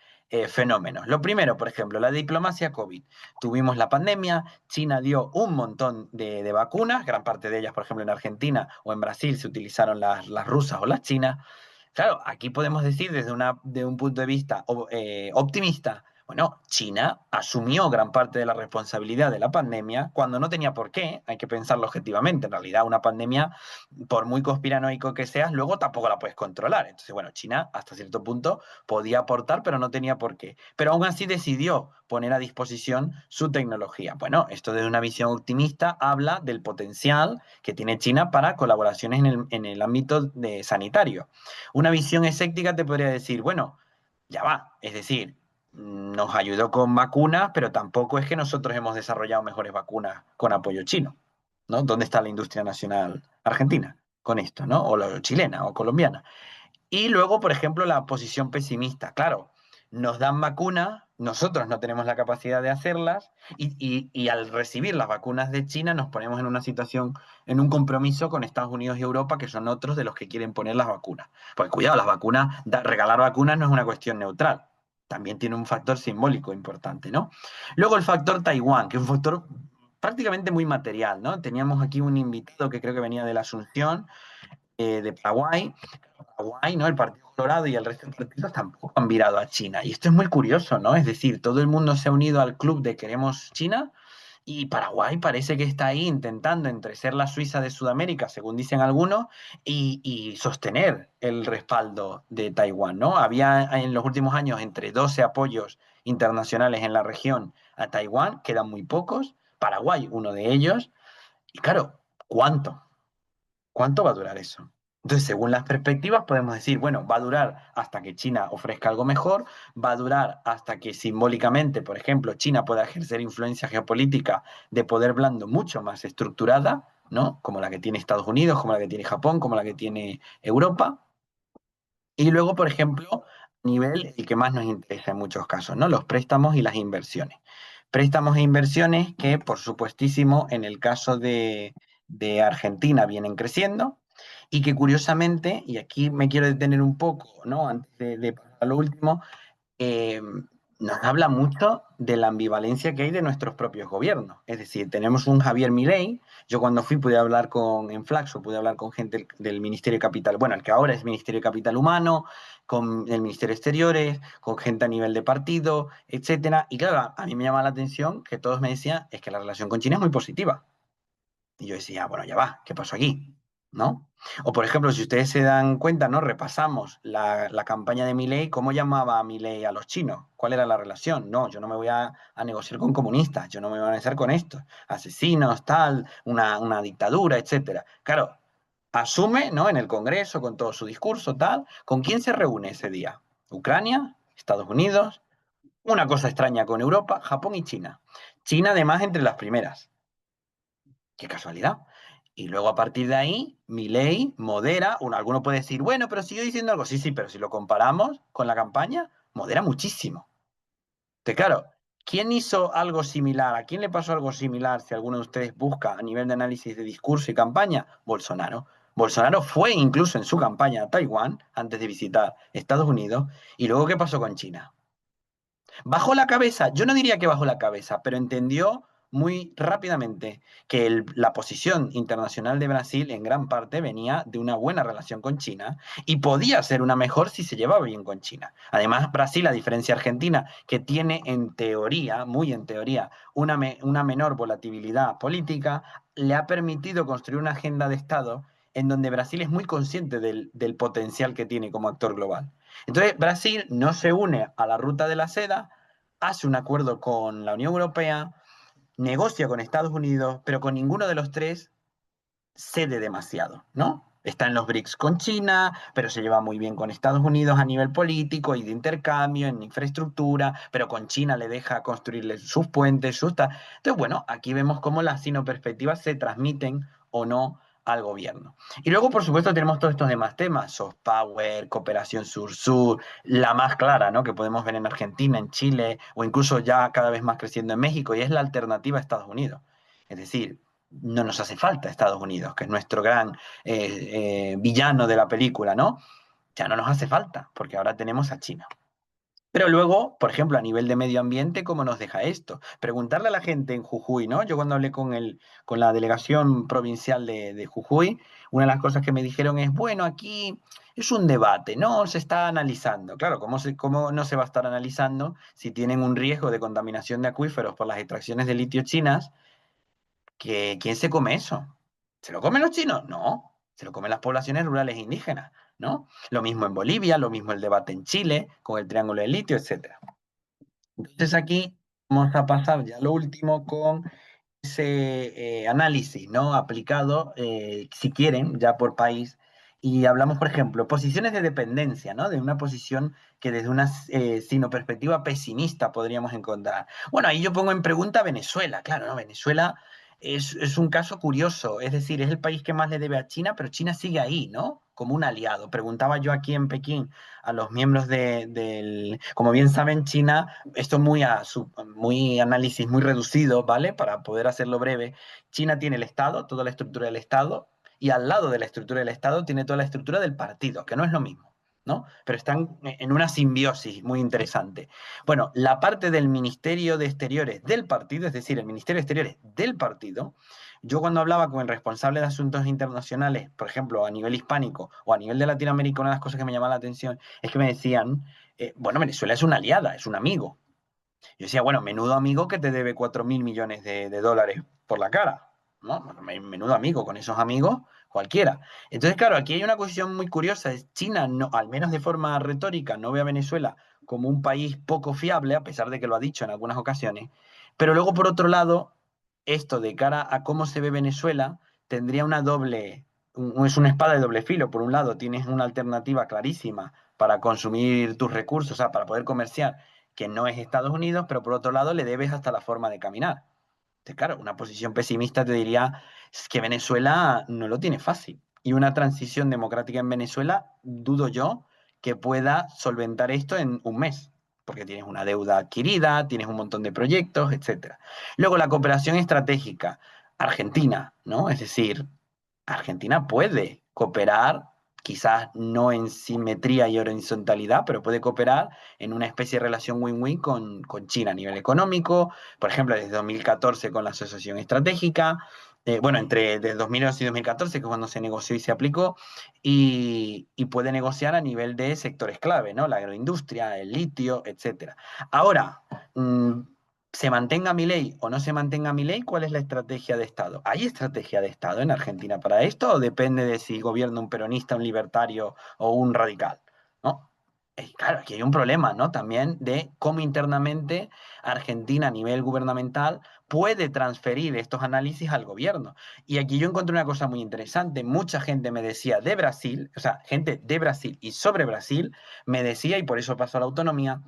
fenómenos. Lo primero, por ejemplo, la diplomacia COVID. Tuvimos la pandemia, China dio un montón de vacunas, gran parte de ellas, por ejemplo, en Argentina o en Brasil se utilizaron las rusas o las chinas. Claro, aquí podemos decir de un punto de vista optimista, bueno, China asumió gran parte de la responsabilidad de la pandemia cuando no tenía por qué, hay que pensarlo objetivamente. En realidad, una pandemia, por muy conspiranoico que seas, luego tampoco la puedes controlar. Entonces, bueno, China hasta cierto punto podía aportar, pero no tenía por qué. Pero aún así decidió poner a disposición su tecnología. Bueno, esto desde una visión optimista habla del potencial que tiene China para colaboraciones en el ámbito sanitario. Una visión escéptica te podría decir, bueno, ya va, es decir, nos ayudó con vacunas, pero tampoco es que nosotros hemos desarrollado mejores vacunas con apoyo chino, ¿no? ¿Dónde está la industria nacional argentina con esto, ¿no? O la chilena o colombiana. Y luego, por ejemplo, la posición pesimista. Claro, nos dan vacunas, nosotros no tenemos la capacidad de hacerlas y al recibir las vacunas de China nos ponemos en una situación, en un compromiso con Estados Unidos y Europa, que son otros de los que quieren poner las vacunas. Pues cuidado, las vacunas, regalar vacunas no es una cuestión neutral. También tiene un factor simbólico importante, ¿no? Luego el factor Taiwán, que es un factor prácticamente muy material, ¿no? Teníamos aquí un invitado que creo que venía de la Asunción, de Paraguay. Paraguay, ¿no? El Partido Colorado y el resto de partidos tampoco han virado a China. Y esto es muy curioso, ¿no? Es decir, todo el mundo se ha unido al club de Queremos China y Paraguay parece que está ahí intentando entre ser la Suiza de Sudamérica, según dicen algunos, y sostener el respaldo de Taiwán, ¿no? Había en los últimos años entre 12 apoyos internacionales en la región a Taiwán, quedan muy pocos, Paraguay uno de ellos, y claro, ¿cuánto? ¿Cuánto va a durar eso? Entonces, según las perspectivas, podemos decir, bueno, va a durar hasta que China ofrezca algo mejor, va a durar hasta que simbólicamente, por ejemplo, China pueda ejercer influencia geopolítica de poder blando mucho más estructurada, ¿no? Como la que tiene Estados Unidos, como la que tiene Japón, como la que tiene Europa. Y luego, por ejemplo, a nivel el que más nos interesa en muchos casos, ¿no? Los préstamos y las inversiones. Préstamos e inversiones que, por supuestísimo, en el caso de Argentina vienen creciendo y que curiosamente, y aquí me quiero detener un poco, ¿no? Antes de pasar a lo último, eh, nos habla mucho de la ambivalencia que hay de nuestros propios gobiernos. Es decir, tenemos un Javier Milei. Yo cuando fui pude hablar en Flaxo, pude hablar con gente del Ministerio de Capital, bueno, el que ahora es Ministerio de Capital Humano, con el Ministerio de Exteriores, con gente a nivel de partido, etcétera. Y claro, a mí me llama la atención que todos me decían, es que la relación con China es muy positiva. Y yo decía, bueno, ya va, ¿qué pasó aquí? ¿No? O por ejemplo, si ustedes se dan cuenta, ¿no? Repasamos la campaña de Milei, ¿cómo llamaba a Milei a los chinos? ¿Cuál era la relación? No, yo no me voy a negociar con comunistas, yo no me voy a negociar con estos, asesinos, tal, una dictadura, etcétera. Claro, asume, ¿no? En el Congreso, con todo su discurso, tal, ¿con quién se reúne ese día? ¿Ucrania? ¿Estados Unidos? Una cosa extraña con Europa, Japón y China. China, además, entre las primeras. Qué casualidad. Y luego a partir de ahí, Milei modera, alguno puede decir, bueno, pero sigue diciendo algo. Sí, sí, pero si lo comparamos con la campaña, modera muchísimo. Entonces, claro, ¿quién hizo algo similar? ¿A quién le pasó algo similar si alguno de ustedes busca a nivel de análisis de discurso y campaña? Bolsonaro. Bolsonaro fue incluso en su campaña a Taiwán antes de visitar Estados Unidos. ¿Y luego qué pasó con China? Bajó la cabeza, yo no diría que bajó la cabeza, pero entendió muy rápidamente que la posición internacional de Brasil en gran parte venía de una buena relación con China y podía ser una mejor si se llevaba bien con China. Además, Brasil, a diferencia de Argentina, que tiene en teoría, muy en teoría, una menor volatilidad política, le ha permitido construir una agenda de Estado en donde Brasil es muy consciente del potencial que tiene como actor global. Entonces, Brasil no se une a la ruta de la seda, hace un acuerdo con la Unión Europea, negocia con Estados Unidos, pero con ninguno de los tres cede demasiado, ¿no? Está en los BRICS con China, pero se lleva muy bien con Estados Unidos a nivel político y de intercambio, en infraestructura, pero con China le deja construirle sus puentes, sus... Entonces, bueno, aquí vemos cómo las sinoperspectivas se transmiten o no al gobierno. Y luego, por supuesto, tenemos todos estos demás temas, soft power, cooperación sur-sur, la más clara, ¿no? Que podemos ver en Argentina, en Chile, o incluso ya cada vez más creciendo en México, y es la alternativa a Estados Unidos. Es decir, no nos hace falta Estados Unidos, que es nuestro gran villano de la película, ¿no? Ya no nos hace falta, porque ahora tenemos a China. Pero luego, por ejemplo, a nivel de medio ambiente, ¿cómo nos deja esto? Preguntarle a la gente en Jujuy, ¿no? Yo cuando hablé con la delegación provincial de Jujuy, una de las cosas que me dijeron es, bueno, aquí es un debate, ¿no? Se está analizando. Claro, ¿cómo no se va a estar analizando si tienen un riesgo de contaminación de acuíferos por las extracciones de litio chinas? ¿Quién se come eso? ¿Se lo comen los chinos? No, se lo comen las poblaciones rurales e indígenas, ¿no? Lo mismo en Bolivia, lo mismo el debate en Chile, con el triángulo de litio, etcétera. Entonces aquí vamos a pasar ya lo último con ese análisis, ¿no? Aplicado, si quieren, ya por país. Y hablamos, por ejemplo, posiciones de dependencia, ¿no? De una posición que desde una sino-perspectiva pesimista podríamos encontrar. Bueno, ahí yo pongo en pregunta Venezuela, claro, ¿no? Venezuela es un caso curioso, es decir, es el país que más le debe a China, pero China sigue ahí, ¿no? Como un aliado. Preguntaba yo aquí en Pekín a los miembros del... Como bien saben, China, esto muy análisis muy reducido, ¿vale? Para poder hacerlo breve. China tiene el Estado, toda la estructura del Estado, y al lado de la estructura del Estado tiene toda la estructura del partido, que no es lo mismo, ¿no? Pero están en una simbiosis muy interesante. Bueno, la parte del Ministerio de Exteriores del partido, es decir, el Ministerio de Exteriores del partido, yo cuando hablaba con el responsable de asuntos internacionales, por ejemplo, a nivel hispánico o a nivel de Latinoamérica, una de las cosas que me llamaba la atención es que me decían, bueno, Venezuela es una aliada, es un amigo. Yo decía, bueno, menudo amigo que te debe 4.000 millones de dólares por la cara, ¿no? Menudo amigo, con esos amigos, cualquiera. Entonces, claro, aquí hay una cuestión muy curiosa. Es China, no, al menos de forma retórica, no ve a Venezuela como un país poco fiable, a pesar de que lo ha dicho en algunas ocasiones. Pero luego, por otro lado, esto de cara a cómo se ve Venezuela, tendría una doble, es una espada de doble filo. Por un lado, tienes una alternativa clarísima para consumir tus recursos, o sea, para poder comerciar que no es Estados Unidos, pero por otro lado le debes hasta la forma de caminar. Entonces, claro, una posición pesimista te diría es que Venezuela no lo tiene fácil. Y una transición democrática en Venezuela, dudo yo que pueda solventar esto en un mes, porque tienes una deuda adquirida, tienes un montón de proyectos, etcétera. Luego, la cooperación estratégica. Argentina, ¿no? Es decir, Argentina puede cooperar, quizás no en simetría y horizontalidad, pero puede cooperar en una especie de relación win-win con China a nivel económico, por ejemplo, desde 2014 con la Asociación Estratégica, bueno, desde 2011 y 2014, que es cuando se negoció y se aplicó, y puede negociar a nivel de sectores clave, ¿no? La agroindustria, el litio, etcétera. Ahora, mmm, se mantenga mi ley o no se mantenga mi ley, ¿cuál es la estrategia de Estado? ¿Hay estrategia de Estado en Argentina para esto o depende de si gobierna un peronista, un libertario o un radical? ¿No? Claro, aquí hay un problema, ¿no? También de cómo internamente Argentina a nivel gubernamental puede transferir estos análisis al gobierno. Y aquí yo encontré una cosa muy interesante. Mucha gente me decía de Brasil, o sea, gente de Brasil y sobre Brasil, me decía, y por eso pasó a la autonomía,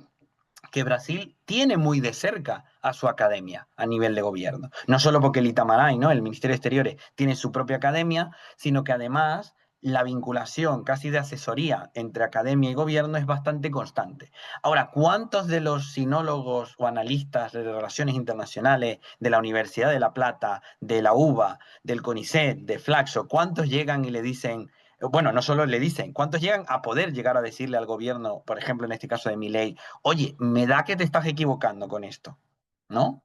que Brasil tiene muy de cerca a su academia a nivel de gobierno. No solo porque el Itamarái, ¿no? El Ministerio de Exteriores, tiene su propia academia, sino que además la vinculación casi de asesoría entre academia y gobierno es bastante constante. Ahora, ¿cuántos de los sinólogos o analistas de relaciones internacionales de la Universidad de La Plata, de la UBA, del CONICET, de Flaxo, cuántos llegan y le dicen, bueno, no solo le dicen, cuántos llegan a poder llegar a decirle al gobierno, por ejemplo, en este caso de Milei, oye, me da que te estás equivocando con esto, ¿no?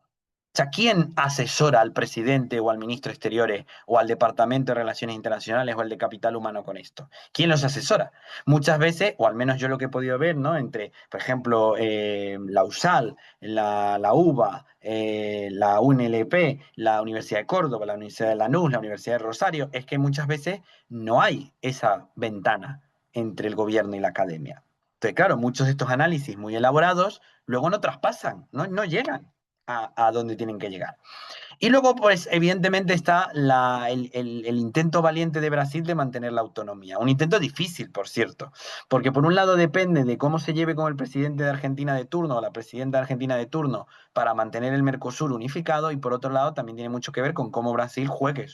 O sea, ¿quién asesora al presidente o al ministro de Exteriores o al Departamento de Relaciones Internacionales o al de Capital Humano con esto? ¿Quién los asesora? Muchas veces, o al menos yo lo que he podido ver, ¿no? Entre, por ejemplo, la USAL, la UBA, la UNLP, la Universidad de Córdoba, la Universidad de Lanús, la Universidad de Rosario, es que muchas veces no hay esa ventana entre el gobierno y la academia. Entonces, claro, muchos de estos análisis muy elaborados luego no traspasan, no llegan a donde tienen que llegar. Y luego, pues, evidentemente está el intento valiente de Brasil de mantener la autonomía. Un intento difícil, por cierto, porque por un lado depende de cómo se lleve con el presidente de Argentina de turno o la presidenta de Argentina de turno para mantener el Mercosur unificado y por otro lado también tiene mucho que ver con cómo Brasil juegue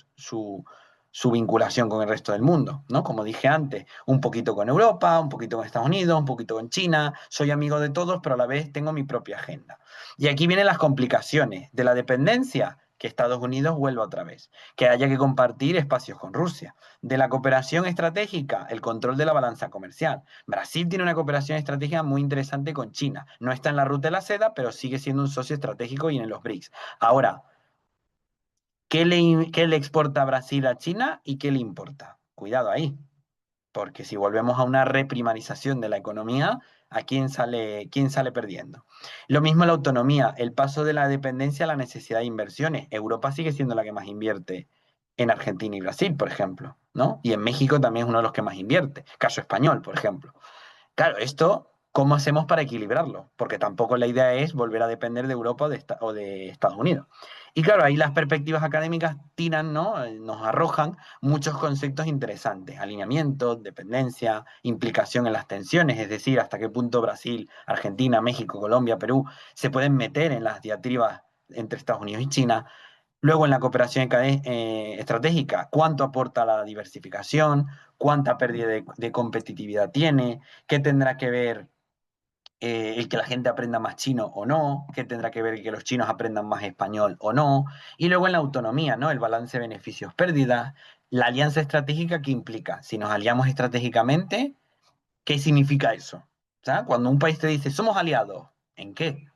su vinculación con el resto del mundo, ¿no? Como dije antes, un poquito con Europa, un poquito con Estados Unidos, un poquito con China, soy amigo de todos, pero a la vez tengo mi propia agenda. Y aquí vienen las complicaciones de la dependencia, que Estados Unidos vuelva otra vez, que haya que compartir espacios con Rusia, de la cooperación estratégica, el control de la balanza comercial. Brasil tiene una cooperación estratégica muy interesante con China. No está en la ruta de la seda, pero sigue siendo un socio estratégico y en los BRICS. Ahora, ¿qué le exporta Brasil a China y qué le importa? Cuidado ahí, porque si volvemos a una reprimarización de la economía, ¿a quién sale perdiendo? Lo mismo la autonomía, el paso de la dependencia a la necesidad de inversiones. Europa sigue siendo la que más invierte en Argentina y Brasil, por ejemplo, ¿no? Y en México también es uno de los que más invierte. Caso español, por ejemplo. Claro, esto, ¿cómo hacemos para equilibrarlo? Porque tampoco la idea es volver a depender de Europa o de Estados Unidos. Y claro, ahí las perspectivas académicas tiran, ¿no? Nos arrojan muchos conceptos interesantes: alineamiento, dependencia, implicación en las tensiones, es decir, hasta qué punto Brasil, Argentina, México, Colombia, Perú se pueden meter en las diatribas entre Estados Unidos y China. Luego, en la cooperación estratégica, ¿cuánto aporta la diversificación? ¿Cuánta pérdida de competitividad tiene? ¿Qué tendrá que ver el que la gente aprenda más chino o no? ¿Qué tendrá que ver el que los chinos aprendan más español o no? Y luego en la autonomía, ¿no? El balance beneficios-pérdidas, la alianza estratégica que implica. Si nos aliamos estratégicamente, ¿qué significa eso? O sea, cuando un país te dice, somos aliados, ¿en qué?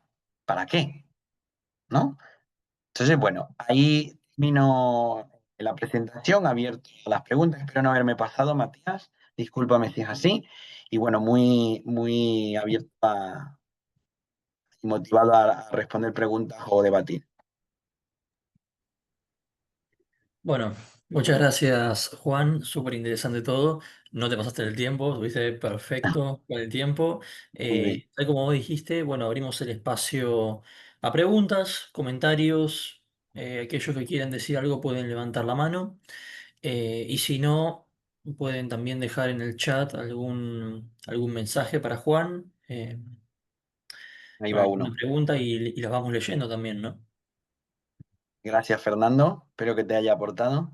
¿Para qué? ¿No? Entonces, bueno, ahí vino la presentación, abierto a las preguntas. Espero no haberme pasado, Matías. Discúlpame si es así. Y bueno, muy, muy abierto y motivado a responder preguntas o debatir. Bueno, muchas gracias, Juan. Súper interesante todo. No te pasaste el tiempo, estuviste perfecto con el tiempo. Muy bien. Tal como vos dijiste, bueno, abrimos el espacio a preguntas, comentarios. Aquellos que quieran decir algo pueden levantar la mano. Y si no, pueden también dejar en el chat algún mensaje para Juan, Ahí con va alguna uno. pregunta y las vamos leyendo también, ¿no? Gracias, Fernando. Espero que te haya aportado.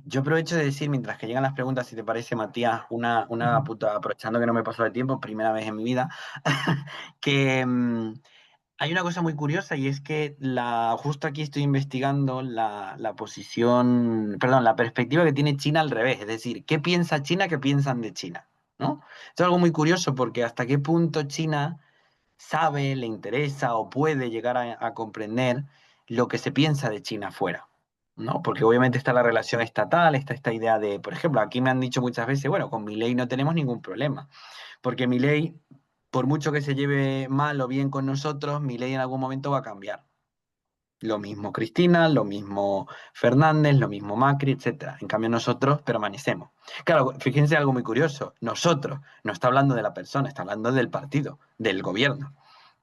Yo aprovecho de decir, mientras que llegan las preguntas, si te parece, Matías, una puta, aprovechando que no me pasó de tiempo, primera vez en mi vida, que hay una cosa muy curiosa y es que justo aquí estoy investigando la posición, perdón, la perspectiva que tiene China al revés, es decir, ¿qué piensa China, qué piensan de China? ¿No? Esto es algo muy curioso porque hasta qué punto China sabe, le interesa o puede llegar a comprender lo que se piensa de China afuera, ¿no? Porque obviamente está la relación estatal, está esta idea de, por ejemplo, aquí me han dicho muchas veces, bueno, con Milei no tenemos ningún problema, porque Milei, por mucho que se lleve mal o bien con nosotros, Milei en algún momento va a cambiar. Lo mismo Cristina, lo mismo Fernández, lo mismo Macri, etcétera. En cambio, nosotros permanecemos. Claro, fíjense algo muy curioso. Nosotros, no está hablando de la persona, está hablando del partido, del gobierno,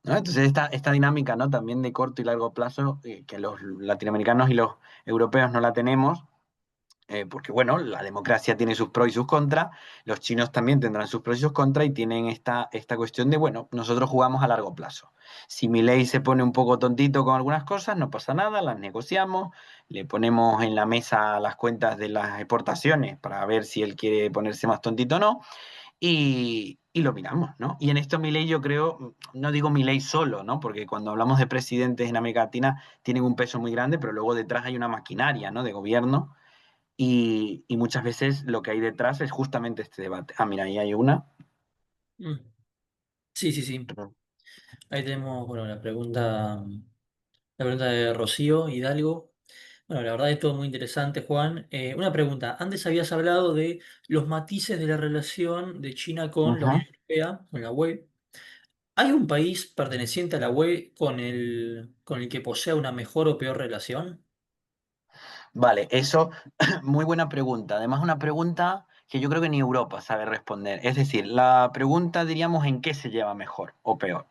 ¿no? Entonces, esta dinámica, ¿no? También de corto y largo plazo, que los latinoamericanos y los europeos no la tenemos, porque bueno, la democracia tiene sus pros y sus contras, los chinos también tendrán sus pros y sus contras y tienen esta cuestión de, bueno, nosotros jugamos a largo plazo. Si mi ley se pone un poco tontito con algunas cosas, no pasa nada, las negociamos, le ponemos en la mesa las cuentas de las exportaciones para ver si él quiere ponerse más tontito o no, y lo miramos, ¿no? Y en esto mi ley yo creo, no digo mi ley solo, ¿no? Porque cuando hablamos de presidentes en América Latina tienen un peso muy grande, pero luego detrás hay una maquinaria, ¿no? De gobierno y muchas veces lo que hay detrás es justamente este debate. Ah, mira, ahí hay una. Mm. Sí, sí, sí. Ahí tenemos, bueno, la pregunta de Rocío Hidalgo. Bueno, la verdad es todo muy interesante, Juan. Una pregunta. Antes habías hablado de los matices de la relación de China con la Ujú. Unión Europea, con la UE. ¿Hay un país perteneciente a la UE con el que posea una mejor o peor relación? Vale, eso, muy buena pregunta. Además, una pregunta que yo creo que ni Europa sabe responder. Es decir, la pregunta diríamos en qué se lleva mejor o peor.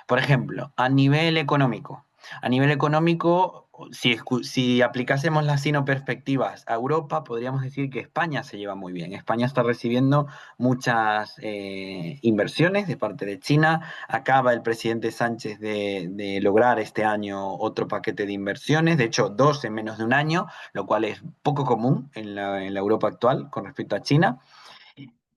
Por ejemplo, a nivel económico. A nivel económico, si aplicásemos las sinoperspectivas a Europa, podríamos decir que España se lleva muy bien. España está recibiendo muchas inversiones de parte de China. Acaba el presidente Sánchez de lograr este año otro paquete de inversiones, de hecho, dos en menos de un año, lo cual es poco común en la Europa actual con respecto a China.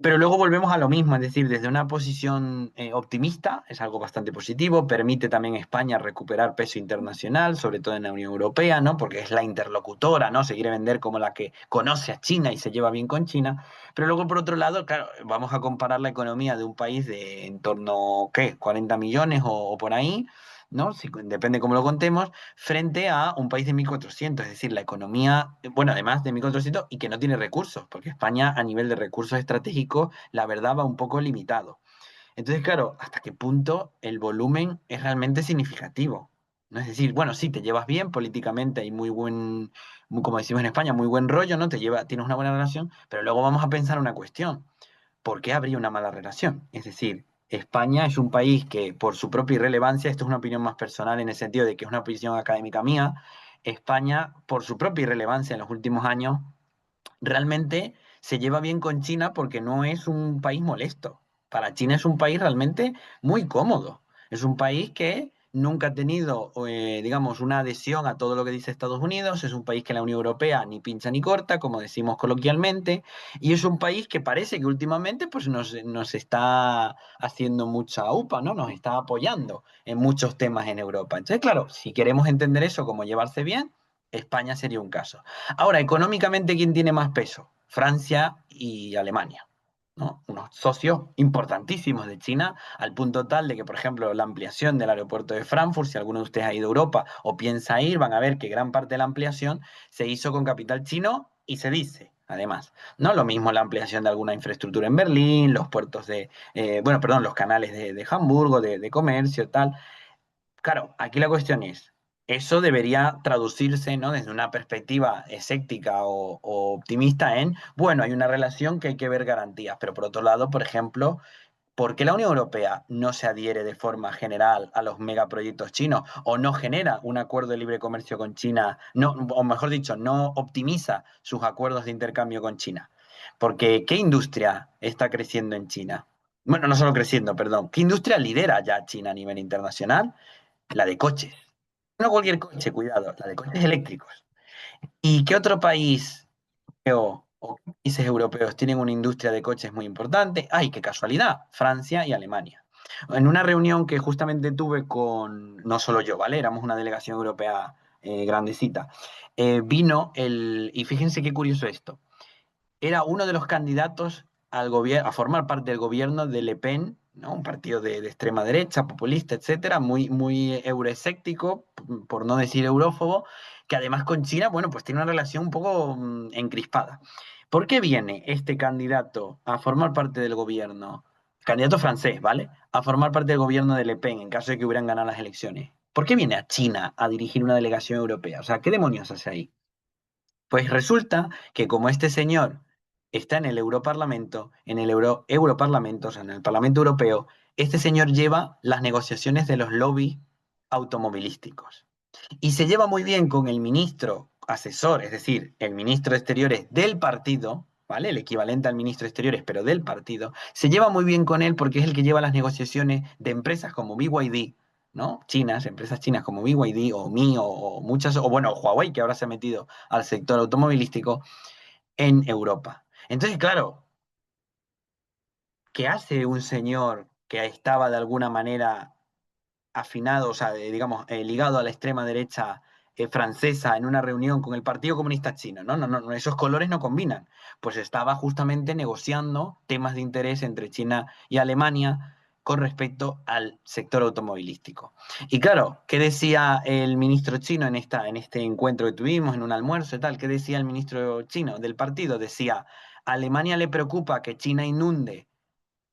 Pero luego volvemos a lo mismo, es decir, desde una posición optimista, es algo bastante positivo, permite también a España recuperar peso internacional, sobre todo en la Unión Europea, ¿no? Porque es la interlocutora, ¿no? Se quiere vender como la que conoce a China y se lleva bien con China. Pero luego, por otro lado, claro, vamos a comparar la economía de un país de en torno, ¿qué? 40 millones o por ahí, ¿no? Depende cómo lo contemos, frente a un país de 1.400, es decir, la economía, bueno, además de 1.400 y que no tiene recursos, porque España a nivel de recursos estratégicos, la verdad, va un poco limitado. Entonces, claro, ¿hasta qué punto el volumen es realmente significativo? ¿No? Es decir, bueno, sí, te llevas bien políticamente, hay como decimos en España, muy buen rollo, ¿no? Tienes una buena relación, pero luego vamos a pensar una cuestión. ¿Por qué habría una mala relación? Es decir, España es un país que por su propia irrelevancia, esto es una opinión más personal en el sentido de que es una opinión académica mía, España por su propia irrelevancia en los últimos años realmente se lleva bien con China porque no es un país molesto. Para China es un país realmente muy cómodo. Es un país que nunca ha tenido, digamos, una adhesión a todo lo que dice Estados Unidos. Es un país que la Unión Europea ni pincha ni corta, como decimos coloquialmente. Y es un país que parece que últimamente pues, nos está haciendo mucha UPA, ¿no? Nos está apoyando en muchos temas en Europa. Entonces, claro, si queremos entender eso como llevarse bien, España sería un caso. Ahora, económicamente, ¿quién tiene más peso? Francia y Alemania, ¿no? Unos socios importantísimos de China, al punto tal de que, por ejemplo, la ampliación del aeropuerto de Frankfurt, si alguno de ustedes ha ido a Europa o piensa ir, van a ver que gran parte de la ampliación se hizo con capital chino y se dice, además, ¿no? Lo mismo la ampliación de alguna infraestructura en Berlín, los puertos bueno, perdón, los canales de Hamburgo, de comercio, tal. Claro, aquí la cuestión es, eso debería traducirse, ¿no? Desde una perspectiva escéptica o optimista en, bueno, hay una relación que hay que ver garantías, pero por otro lado, por ejemplo, ¿por qué la Unión Europea no se adhiere de forma general a los megaproyectos chinos o no genera un acuerdo de libre comercio con China, no, o mejor dicho, no optimiza sus acuerdos de intercambio con China? Porque ¿qué industria está creciendo en China? Bueno, no solo creciendo, perdón. ¿Qué industria lidera ya China a nivel internacional? La de coches. No cualquier coche, cuidado, la de coches eléctricos. ¿Y qué otro país o qué países europeos tienen una industria de coches muy importante? ¡Ay, qué casualidad! Francia y Alemania. En una reunión que justamente tuve con, no solo yo, ¿vale? Éramos una delegación europea grandecita. Y fíjense qué curioso esto, era uno de los candidatos a formar parte del gobierno de Le Pen, ¿no? Un partido de extrema derecha, populista, etcétera, muy euroescéptico, por no decir eurófobo, que además con China, bueno, pues tiene una relación un poco encrispada. ¿Por qué viene este candidato a formar parte del gobierno, candidato francés, ¿vale? A formar parte del gobierno de Le Pen en caso de que hubieran ganado las elecciones? ¿Por qué viene a China a dirigir una delegación europea? O sea, ¿qué demonios hace ahí? Pues resulta que como este señor está en el Europarlamento, en el Europarlamento, o sea, en el Parlamento Europeo, este señor lleva las negociaciones de los lobbies automovilísticos. Y se lleva muy bien con el ministro asesor, es decir, el ministro de Exteriores del partido, ¿vale? El equivalente al ministro de Exteriores, pero del partido. Se lleva muy bien con él porque es el que lleva las negociaciones de empresas como BYD, ¿no? Chinas, empresas chinas como BYD o Mi o muchas, o bueno, Huawei, que ahora se ha metido al sector automovilístico en Europa. Entonces, claro, ¿qué hace un señor que estaba de alguna manera afinado, o sea, digamos, ligado a la extrema derecha francesa en una reunión con el Partido Comunista Chino? No, no, no, no, esos colores no combinan. Pues estaba justamente negociando temas de interés entre China y Alemania con respecto al sector automovilístico. Y claro, ¿qué decía el ministro chino en este encuentro que tuvimos, en un almuerzo y tal? ¿Qué decía el ministro chino del partido? Decía, a Alemania le preocupa que China inunde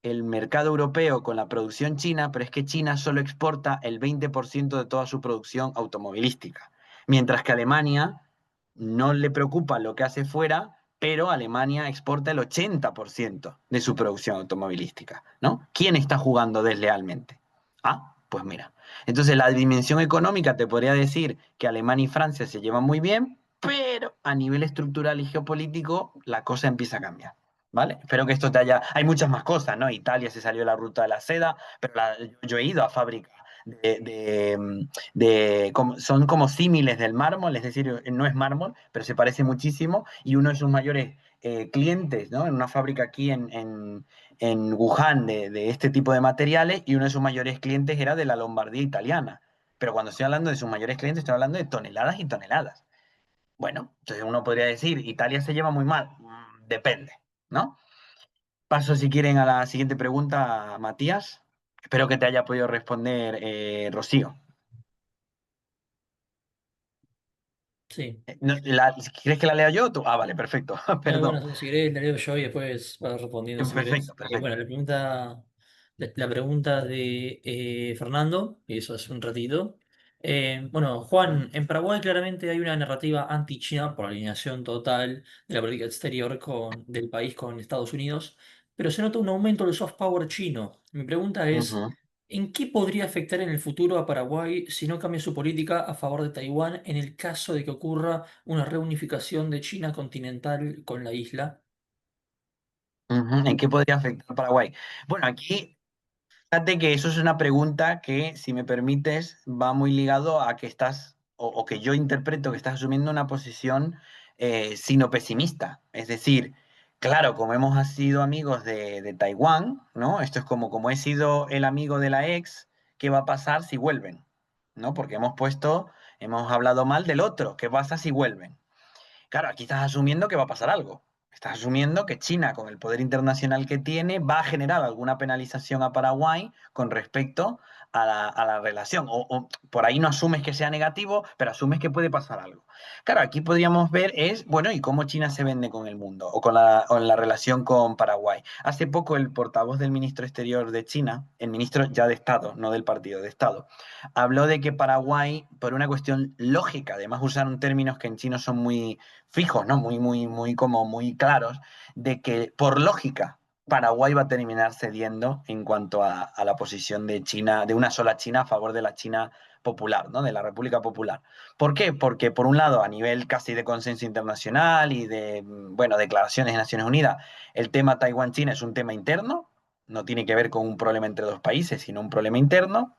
el mercado europeo con la producción china, pero es que China solo exporta el 20% de toda su producción automovilística, mientras que Alemania no le preocupa lo que hace fuera, pero Alemania exporta el 80% de su producción automovilística, ¿no? ¿Quién está jugando deslealmente? ¿Ah? Pues mira, entonces la dimensión económica te podría decir que Alemania y Francia se llevan muy bien, pero a nivel estructural y geopolítico la cosa empieza a cambiar. ¿Vale? Espero que esto te haya... Hay muchas más cosas, ¿no? Italia se salió de la ruta de la seda, pero yo he ido a fábricas son como símiles del mármol, es decir, no es mármol, pero se parece muchísimo, y uno de sus mayores clientes, ¿no? En una fábrica aquí en Wuhan de este tipo de materiales, y uno de sus mayores clientes era de la Lombardía italiana. Pero cuando estoy hablando de sus mayores clientes, estoy hablando de toneladas y toneladas. Bueno, entonces uno podría decir, Italia se lleva muy mal. Depende, ¿no? Paso, si quieren, a la siguiente pregunta, Matías. Espero que te haya podido responder, Rocío. Sí. ¿Quieres que la lea yo o tú? Ah, vale, perfecto. Perdón. Bueno, si querés, la leo yo y después vas respondiendo si Perfecto, querés. perfecto. Bueno, la pregunta de Fernando, que hizo hace un ratito. Bueno, Juan, en Paraguay claramente hay una narrativa anti-China por alineación total de la política exterior del país con Estados Unidos, pero se nota un aumento del soft power chino. Mi pregunta es, Ujú, ¿en qué podría afectar en el futuro a Paraguay si no cambia su política a favor de Taiwán en el caso de que ocurra una reunificación de China continental con la isla? ujú. ¿En qué podría afectar Paraguay? Bueno, aquí fíjate que eso es una pregunta que, si me permites, va muy ligado a que estás, o que yo interpreto que estás asumiendo una posición sino pesimista. Es decir, claro, como hemos sido amigos de Taiwán, ¿no? Esto es como he sido el amigo de la ex, ¿qué va a pasar si vuelven? ¿No? Porque hemos hablado mal del otro, ¿qué pasa si vuelven? Claro, aquí estás asumiendo que va a pasar algo. Estás asumiendo que China, con el poder internacional que tiene, va a generar alguna penalización a Paraguay con respecto a la relación. O por ahí no asumes que sea negativo, pero asumes que puede pasar algo. Claro, aquí podríamos ver bueno, ¿y cómo China se vende con el mundo o en la relación con Paraguay? Hace poco el portavoz del ministro exterior de China, el ministro ya de Estado, no del partido, de Estado, habló de que Paraguay, por una cuestión lógica, además usaron términos que en chino son muy fijos, ¿no? Muy, muy, muy, como muy claros, de que por lógica Paraguay va a terminar cediendo en cuanto a la posición de China, de una sola China a favor de la China popular, ¿no? De la República Popular. ¿Por qué? Porque por un lado, a nivel casi de consenso internacional y de, bueno, declaraciones de Naciones Unidas, el tema Taiwán-China es un tema interno, no tiene que ver con un problema entre dos países, sino un problema interno.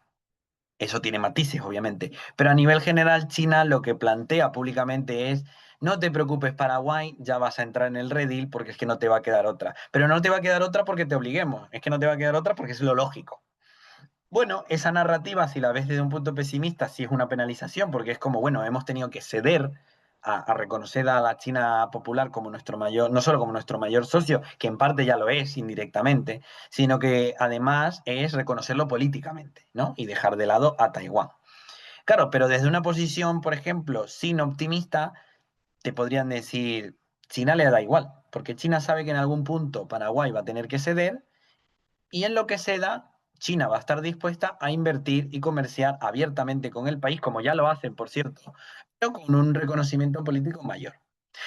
Eso tiene matices, obviamente. Pero a nivel general, China lo que plantea públicamente es, no te preocupes, Paraguay, ya vas a entrar en el redil porque es que no te va a quedar otra. Pero no te va a quedar otra porque te obliguemos, es que no te va a quedar otra porque es lo lógico. Bueno, esa narrativa, si la ves desde un punto pesimista, sí es una penalización, porque es como, bueno, hemos tenido que ceder a reconocer a la China popular como nuestro mayor, no solo como nuestro mayor socio, que en parte ya lo es indirectamente, sino que además es reconocerlo políticamente, ¿no? Y dejar de lado a Taiwán. Claro, pero desde una posición, por ejemplo, sin optimista, te podrían decir, China le da igual, porque China sabe que en algún punto Paraguay va a tener que ceder y en lo que ceda, China va a estar dispuesta a invertir y comerciar abiertamente con el país, como ya lo hacen, por cierto, pero con un reconocimiento político mayor.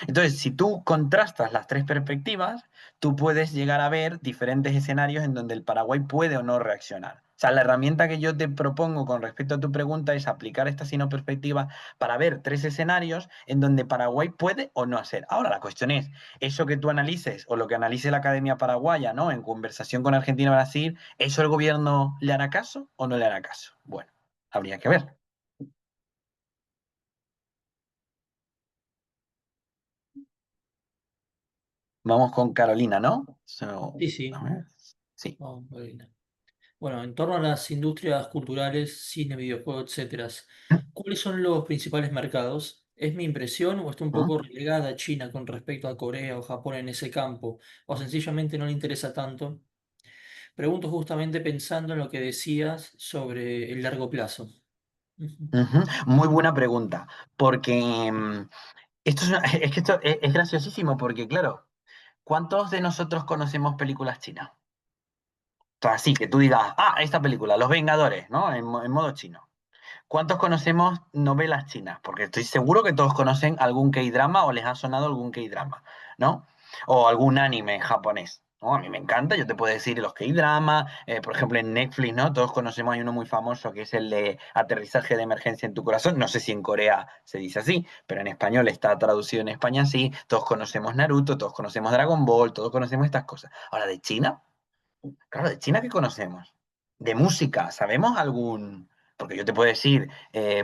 Entonces, si tú contrastas las tres perspectivas, tú puedes llegar a ver diferentes escenarios en donde el Paraguay puede o no reaccionar. O sea, la herramienta que yo te propongo con respecto a tu pregunta es aplicar esta sino perspectiva para ver tres escenarios en donde Paraguay puede o no hacer. Ahora, la cuestión es, eso que tú analices o lo que analice la Academia Paraguaya, ¿no? En conversación con Argentina y Brasil, ¿eso el gobierno le hará caso o no le hará caso? Bueno, habría que ver. Vamos con Carolina, ¿no? Sí, A sí. ver. Sí. Oh, Molina. Bueno, en torno a las industrias culturales, cine, videojuegos, etcétera, ¿cuáles son los principales mercados? ¿Es mi impresión o está un ¿Mm? poco relegada China con respecto a Corea o Japón en ese campo? ¿O sencillamente no le interesa tanto? Pregunto justamente pensando en lo que decías sobre el largo plazo. Ujú. Ujú. Muy buena pregunta, porque es que esto es graciosísimo, porque claro, ¿cuántos de nosotros conocemos películas chinas? O sea, así que tú digas, esta película, Los Vengadores, ¿no? En modo chino. ¿Cuántos conocemos novelas chinas? Porque estoy seguro que todos conocen algún K-drama o les ha sonado algún K-drama, ¿no? O algún anime japonés. ¿no? A mí me encanta, yo te puedo decir los K-drama, por ejemplo en Netflix, ¿no? Todos conocemos, hay uno muy famoso que es el de Aterrizaje de Emergencia en tu Corazón, no sé si en Corea se dice así, pero en español está traducido en España así, todos conocemos Naruto, todos conocemos Dragon Ball, todos conocemos estas cosas. Ahora, de China, claro, de China, ¿qué conocemos? De música, ¿sabemos algún...? Porque yo te puedo decir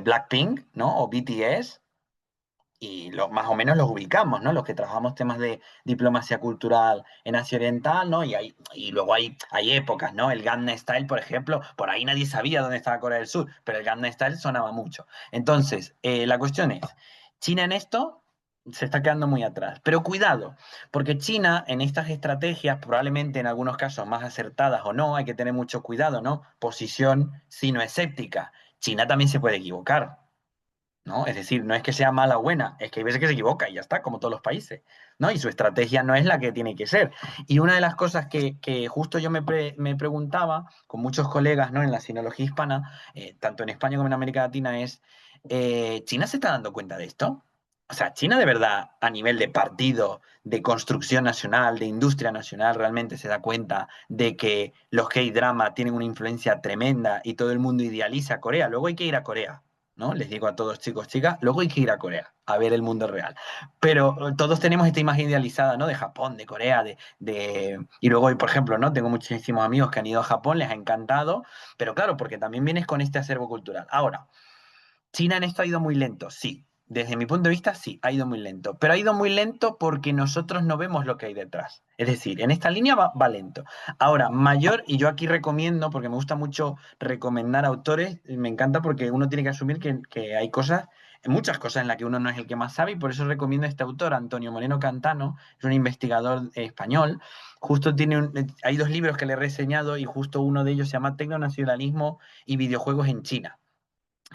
Blackpink, ¿no? O BTS, y más o menos los ubicamos, ¿no? Los que trabajamos temas de diplomacia cultural en Asia Oriental, ¿no? Y luego hay épocas, ¿no? El Gangnam Style, por ejemplo, por ahí nadie sabía dónde estaba Corea del Sur, pero el Gangnam Style sonaba mucho. Entonces, la cuestión es, China en esto se está quedando muy atrás. Pero cuidado, porque China en estas estrategias, probablemente en algunos casos más acertadas o no, hay que tener mucho cuidado, ¿no? Posición sino escéptica. China también se puede equivocar. ¿No? Es decir, no es que sea mala o buena, es que hay veces que se equivoca y ya está, como todos los países, ¿no? Y su estrategia no es la que tiene que ser. Y una de las cosas que justo yo me preguntaba con muchos colegas, ¿no? En la sinología hispana, tanto en España como en América Latina, es, ¿China se está dando cuenta de esto? O sea, China de verdad, a nivel de partido, de construcción nacional, de industria nacional, realmente se da cuenta de que los K-drama tienen una influencia tremenda y todo el mundo idealiza a Corea. Luego hay que ir a Corea, ¿no? Les digo a todos, chicos, chicas, luego hay que ir a Corea a ver el mundo real. Pero todos tenemos esta imagen idealizada, ¿no? De Japón, de Corea, Y luego, por ejemplo, ¿no? Tengo muchísimos amigos que han ido a Japón, les ha encantado, pero claro, porque también vienes con este acervo cultural. Ahora, China en esto ha ido muy lento, sí. Desde mi punto de vista, sí, ha ido muy lento. Pero ha ido muy lento porque nosotros no vemos lo que hay detrás. Es decir, en esta línea va lento. Ahora, mayor, y yo aquí recomiendo, porque me gusta mucho recomendar autores, me encanta porque uno tiene que asumir que hay cosas, muchas cosas en las que uno no es el que más sabe, y por eso recomiendo a este autor, Antonio Moreno Cantano, es un investigador español. Justo hay dos libros que le he reseñado y justo uno de ellos se llama Tecnonacionalismo y videojuegos en China.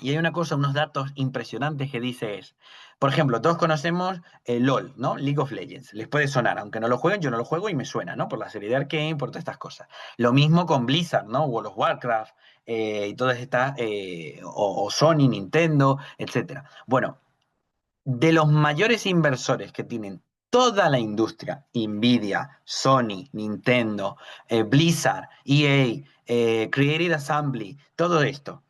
Y hay una cosa, unos datos impresionantes que dice es, por ejemplo, todos conocemos el LOL, ¿no? League of Legends. Les puede sonar, aunque no lo jueguen, yo no lo juego y me suena, ¿no? Por la serie de Arcane, por todas estas cosas. Lo mismo con Blizzard, ¿no? World of Warcraft y todas estas, o Sony, Nintendo, etcétera. Bueno, de los mayores inversores que tienen toda la industria, Nvidia, Sony, Nintendo, Blizzard, EA, Creative Assembly, todo esto,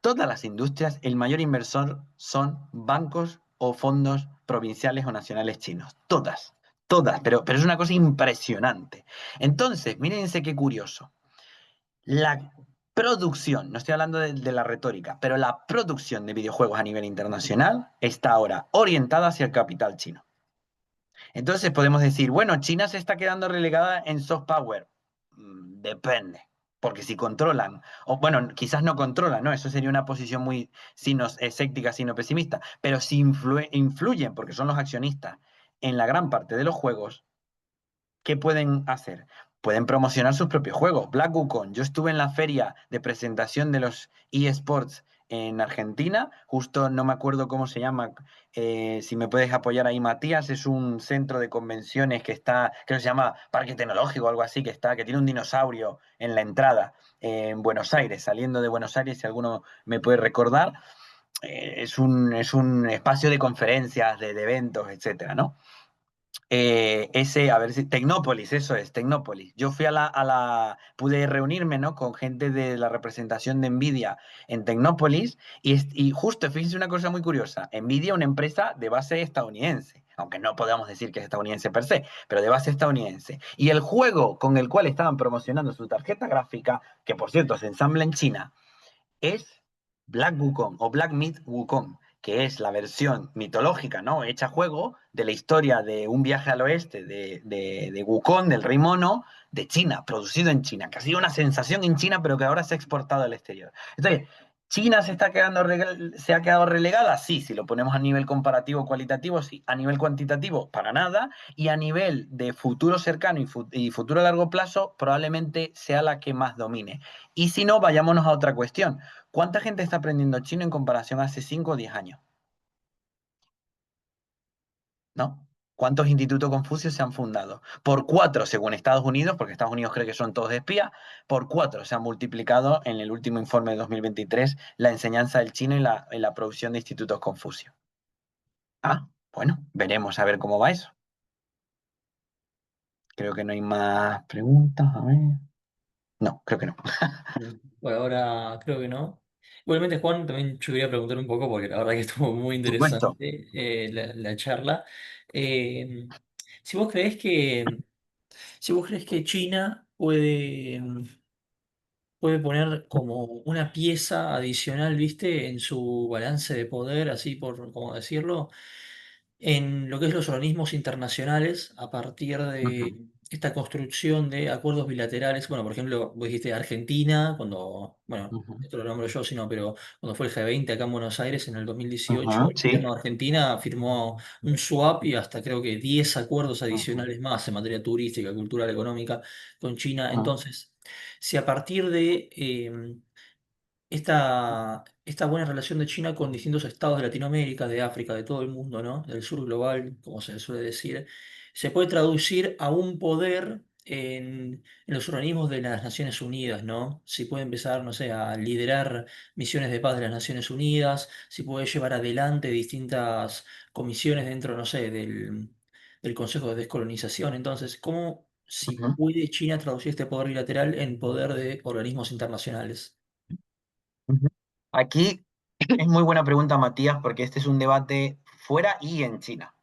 todas las industrias, el mayor inversor son bancos o fondos provinciales o nacionales chinos. Todas, todas, pero es una cosa impresionante. Entonces, mírense qué curioso. La producción, no estoy hablando de la retórica, pero la producción de videojuegos a nivel internacional está ahora orientada hacia el capital chino. Entonces podemos decir, bueno, China se está quedando relegada en soft power. Depende, porque si controlan, o bueno, quizás no controlan, ¿no? Eso sería una posición muy sino escéptica, sino pesimista, pero si influyen, porque son los accionistas, en la gran parte de los juegos, ¿qué pueden hacer? Pueden promocionar sus propios juegos. Black Wukong. Yo estuve en la feria de presentación de los eSports en Argentina, justo no me acuerdo cómo se llama, si me puedes apoyar ahí, Matías, es un centro de convenciones que está, creo que se llama Parque Tecnológico o algo así, que tiene un dinosaurio en la entrada en Buenos Aires, saliendo de Buenos Aires, si alguno me puede recordar, es un espacio de conferencias, de eventos, etcétera, ¿no? A ver si, Tecnópolis, eso es, Tecnópolis. Yo fui pude reunirme, ¿no? Con gente de la representación de Nvidia en Tecnópolis y justo, fíjense una cosa muy curiosa, Nvidia, una empresa de base estadounidense, aunque no podamos decir que es estadounidense per se, pero de base estadounidense. Y el juego con el cual estaban promocionando su tarjeta gráfica, que por cierto se ensambla en China, es Black Wukong o Black Myth Wukong, que es la versión mitológica, ¿no? Hecha juego de la historia de un viaje al oeste de Wukong, del rey mono, de China, producido en China, que ha sido una sensación en China, pero que ahora se ha exportado al exterior. Entonces, ¿China se ha quedado relegada? Sí, si lo ponemos a nivel comparativo cualitativo, sí. A nivel cuantitativo, para nada. Y a nivel de futuro cercano y futuro a largo plazo, probablemente sea la que más domine. Y si no, vayámonos a otra cuestión. ¿Cuánta gente está aprendiendo chino en comparación a hace 5 o 10 años? ¿No? ¿Cuántos institutos Confucio se han fundado? Por cuatro, según Estados Unidos, porque Estados Unidos cree que son todos espías, por cuatro se ha multiplicado en el último informe de 2023 la enseñanza del chino y la producción de institutos Confucio. Ah, bueno, veremos a ver cómo va eso. Creo que no hay más preguntas. A ver. No, creo que no. Por ahora creo que no. Igualmente, Juan, también yo quería preguntar un poco, porque la verdad que estuvo muy Por supuesto. interesante la charla. Eh, si vos creés que, si vos creés que China puede poner como una pieza adicional, ¿viste? En su balance de poder, así por como decirlo, en lo que es los organismos internacionales a partir Ujú, de esta construcción de acuerdos bilaterales. Bueno, por ejemplo, vos dijiste Argentina, cuando, bueno, ujú, esto lo nombro yo, sino, pero cuando fue el G20 acá en Buenos Aires en el 2018, ujú, el sí. gobierno de Argentina firmó un swap y hasta creo que 10 acuerdos Ujú, adicionales más en materia turística, cultural, económica con China. ujú, Entonces, si a partir de esta buena relación de China con distintos estados de Latinoamérica, de África, de todo el mundo, ¿no? Del sur global, como se suele decir, se puede traducir a un poder en los organismos de las Naciones Unidas, ¿no? Si puede empezar, no sé, a liderar misiones de paz de las Naciones Unidas, si puede llevar adelante distintas comisiones dentro, no sé, del Consejo de Descolonización. Entonces, ¿cómo si ujú, puede China traducir este poder bilateral en poder de organismos internacionales? ujú. Aquí es muy buena pregunta, Matías, porque este es un debate fuera y en China,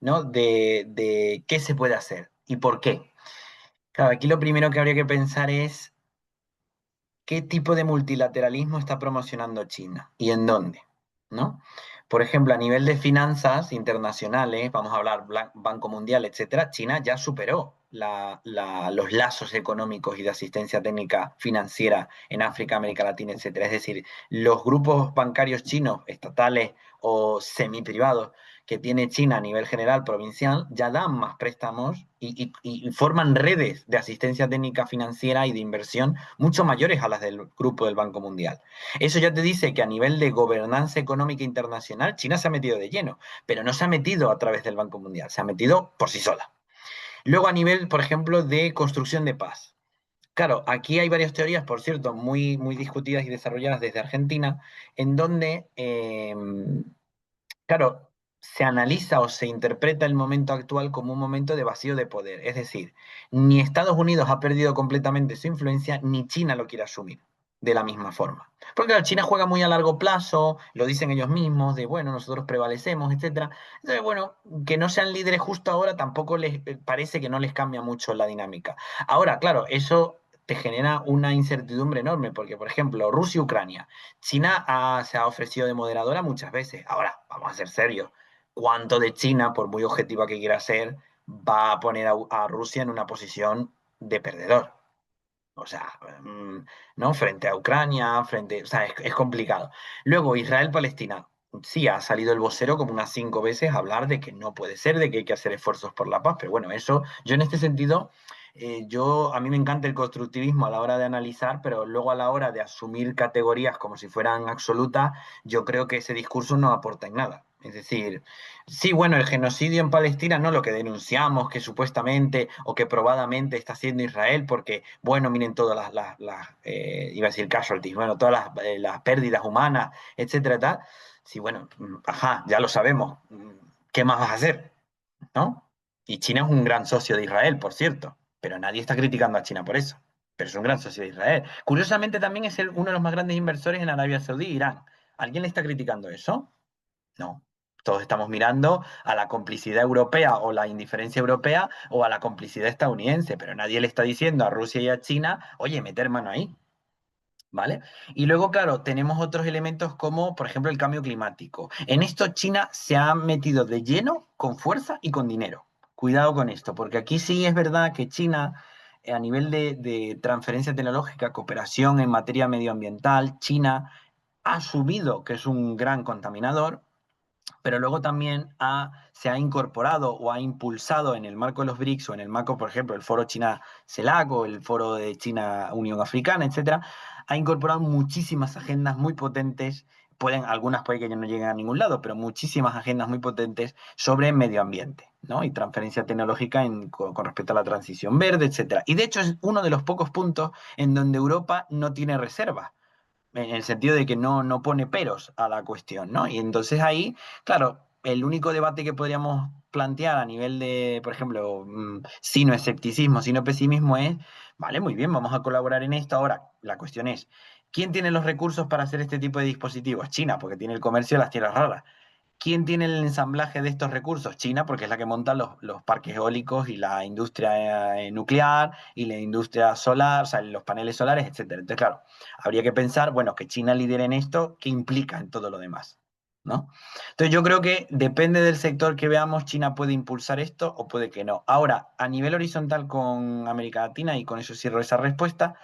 ¿no? De qué se puede hacer y por qué. Claro, aquí lo primero que habría que pensar es qué tipo de multilateralismo está promocionando China y en dónde, ¿no? Por ejemplo, a nivel de finanzas internacionales, vamos a hablar Banco Mundial, etcétera, China ya superó los lazos económicos y de asistencia técnica financiera en África, América Latina, etcétera. Es decir, los grupos bancarios chinos, estatales o semiprivados, que tiene China a nivel general, provincial, ya dan más préstamos y forman redes de asistencia técnica financiera y de inversión mucho mayores a las del grupo del Banco Mundial. Eso ya te dice que a nivel de gobernanza económica internacional, China se ha metido de lleno, pero no se ha metido a través del Banco Mundial, se ha metido por sí sola. Luego a nivel, por ejemplo, de construcción de paz. Claro, aquí hay varias teorías, por cierto, muy discutidas y desarrolladas desde Argentina, en donde claro, se analiza o se interpreta el momento actual como un momento de vacío de poder. Es decir, ni Estados Unidos ha perdido completamente su influencia, ni China lo quiere asumir de la misma forma. Porque claro, China juega muy a largo plazo, lo dicen ellos mismos, de bueno, nosotros prevalecemos, etcétera. Entonces, bueno, que no sean líderes justo ahora tampoco les parece que no les cambia mucho la dinámica. Ahora, claro, eso te genera una incertidumbre enorme, porque, por ejemplo, Rusia y Ucrania. China se ha ofrecido de moderadora muchas veces. Ahora, vamos a ser serios. ¿Cuánto de China, por muy objetiva que quiera ser, va a poner a Rusia en una posición de perdedor? O sea, ¿no? Frente a Ucrania, o sea, es complicado. Luego, Israel-Palestina. Sí, ha salido el vocero como unas 5 veces a hablar de que no puede ser, de que hay que hacer esfuerzos por la paz. Pero bueno, eso, yo en este sentido, a mí me encanta el constructivismo a la hora de analizar, pero luego a la hora de asumir categorías como si fueran absolutas, yo creo que ese discurso no aporta en nada. Es decir, sí, bueno, el genocidio en Palestina, no lo que denunciamos que supuestamente o que probadamente está haciendo Israel, porque, bueno, miren todas iba a decir casualties, bueno, todas las pérdidas humanas, etcétera, tal. Sí, bueno, ajá, ya lo sabemos. ¿Qué más vas a hacer? ¿No? Y China es un gran socio de Israel, por cierto, pero nadie está criticando a China por eso. Pero es un gran socio de Israel. Curiosamente, también es uno de los más grandes inversores en Arabia Saudí e Irán. ¿Alguien le está criticando eso? No. Todos estamos mirando a la complicidad europea o la indiferencia europea o a la complicidad estadounidense, pero nadie le está diciendo a Rusia y a China, oye, meter mano ahí, ¿vale? Y luego, claro, tenemos otros elementos como, por ejemplo, el cambio climático. En esto China se ha metido de lleno con fuerza y con dinero. Cuidado con esto, porque aquí sí es verdad que China, a nivel de transferencia tecnológica, cooperación en materia medioambiental, China ha subido que es un gran contaminador, pero luego también se ha incorporado o ha impulsado en el marco de los BRICS o en el marco, por ejemplo, el foro China-CELAC o el foro de China-Unión Africana, etcétera, ha incorporado muchísimas agendas muy potentes, algunas puede que ya no lleguen a ningún lado, pero muchísimas agendas muy potentes sobre medio ambiente, ¿no? Y transferencia tecnológica con respecto a la transición verde, etcétera. Y de hecho es uno de los pocos puntos en donde Europa no tiene reservas en el sentido de que no pone peros a la cuestión, ¿no? Y entonces ahí, claro, el único debate que podríamos plantear a nivel de, por ejemplo, sino escepticismo, sino pesimismo es, vale, muy bien, vamos a colaborar en esto. Ahora, la cuestión es, ¿quién tiene los recursos para hacer este tipo de dispositivos? China, porque tiene el comercio de las tierras raras. ¿Quién tiene el ensamblaje de estos recursos? China, porque es la que monta los parques eólicos y la industria nuclear y la industria solar, o sea, los paneles solares, etcétera. Entonces, claro, habría que pensar, bueno, que China lidere en esto, ¿qué implica en todo lo demás? ¿No? Entonces, yo creo que depende del sector que veamos, China puede impulsar esto o puede que no. Ahora, a nivel horizontal con América Latina, y con eso cierro esa respuesta,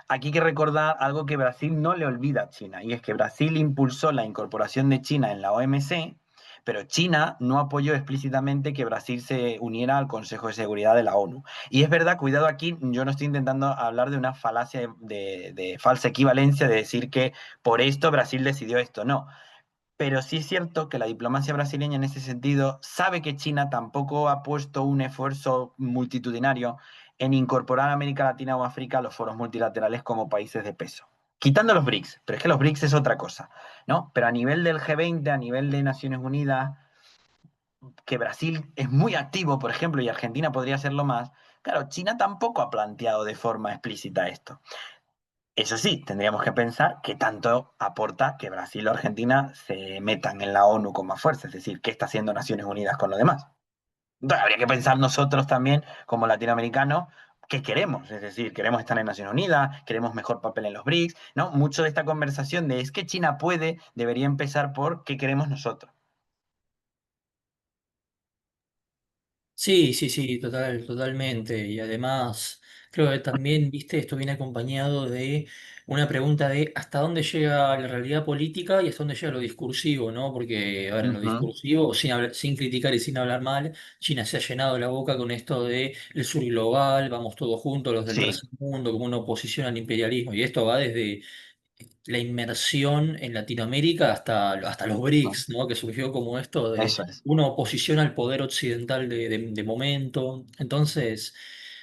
aquí hay que recordar algo que Brasil no le olvida a China, y es que Brasil impulsó la incorporación de China en la OMC, pero China no apoyó explícitamente que Brasil se uniera al Consejo de Seguridad de la ONU. Y es verdad, cuidado aquí, yo no estoy intentando hablar de una falacia de falsa equivalencia, de decir que por esto Brasil decidió esto, no. Pero sí es cierto que la diplomacia brasileña en ese sentido sabe que China tampoco ha puesto un esfuerzo multitudinario en incorporar a América Latina o África a los foros multilaterales como países de peso. Quitando los BRICS, pero es que los BRICS es otra cosa, ¿no? Pero a nivel del G20, a nivel de Naciones Unidas, que Brasil es muy activo, por ejemplo, y Argentina podría serlo más, claro, China tampoco ha planteado de forma explícita esto. Eso sí, tendríamos que pensar qué tanto aporta que Brasil o Argentina se metan en la ONU con más fuerza, es decir, qué está haciendo Naciones Unidas con lo demás. Entonces, habría que pensar nosotros también, como latinoamericanos, qué queremos, es decir, queremos estar en Naciones Unidas, queremos mejor papel en los BRICS, ¿no? Mucho de esta conversación de es que China puede, debería empezar por qué queremos nosotros. Sí, sí, sí, totalmente. Y además, creo que también, viste, esto viene acompañado de una pregunta de hasta dónde llega la realidad política y hasta dónde llega lo discursivo, ¿no? Porque, a ver, en lo Ujú. discursivo, sin criticar y sin hablar mal, China se ha llenado la boca con esto de el sur global, vamos todos juntos, los del Sí, tercer mundo, como una oposición al imperialismo. Y esto va desde la inmersión en Latinoamérica hasta los BRICS, ¿no? Que surgió como esto de eso es. una oposición al poder occidental de momento. Entonces,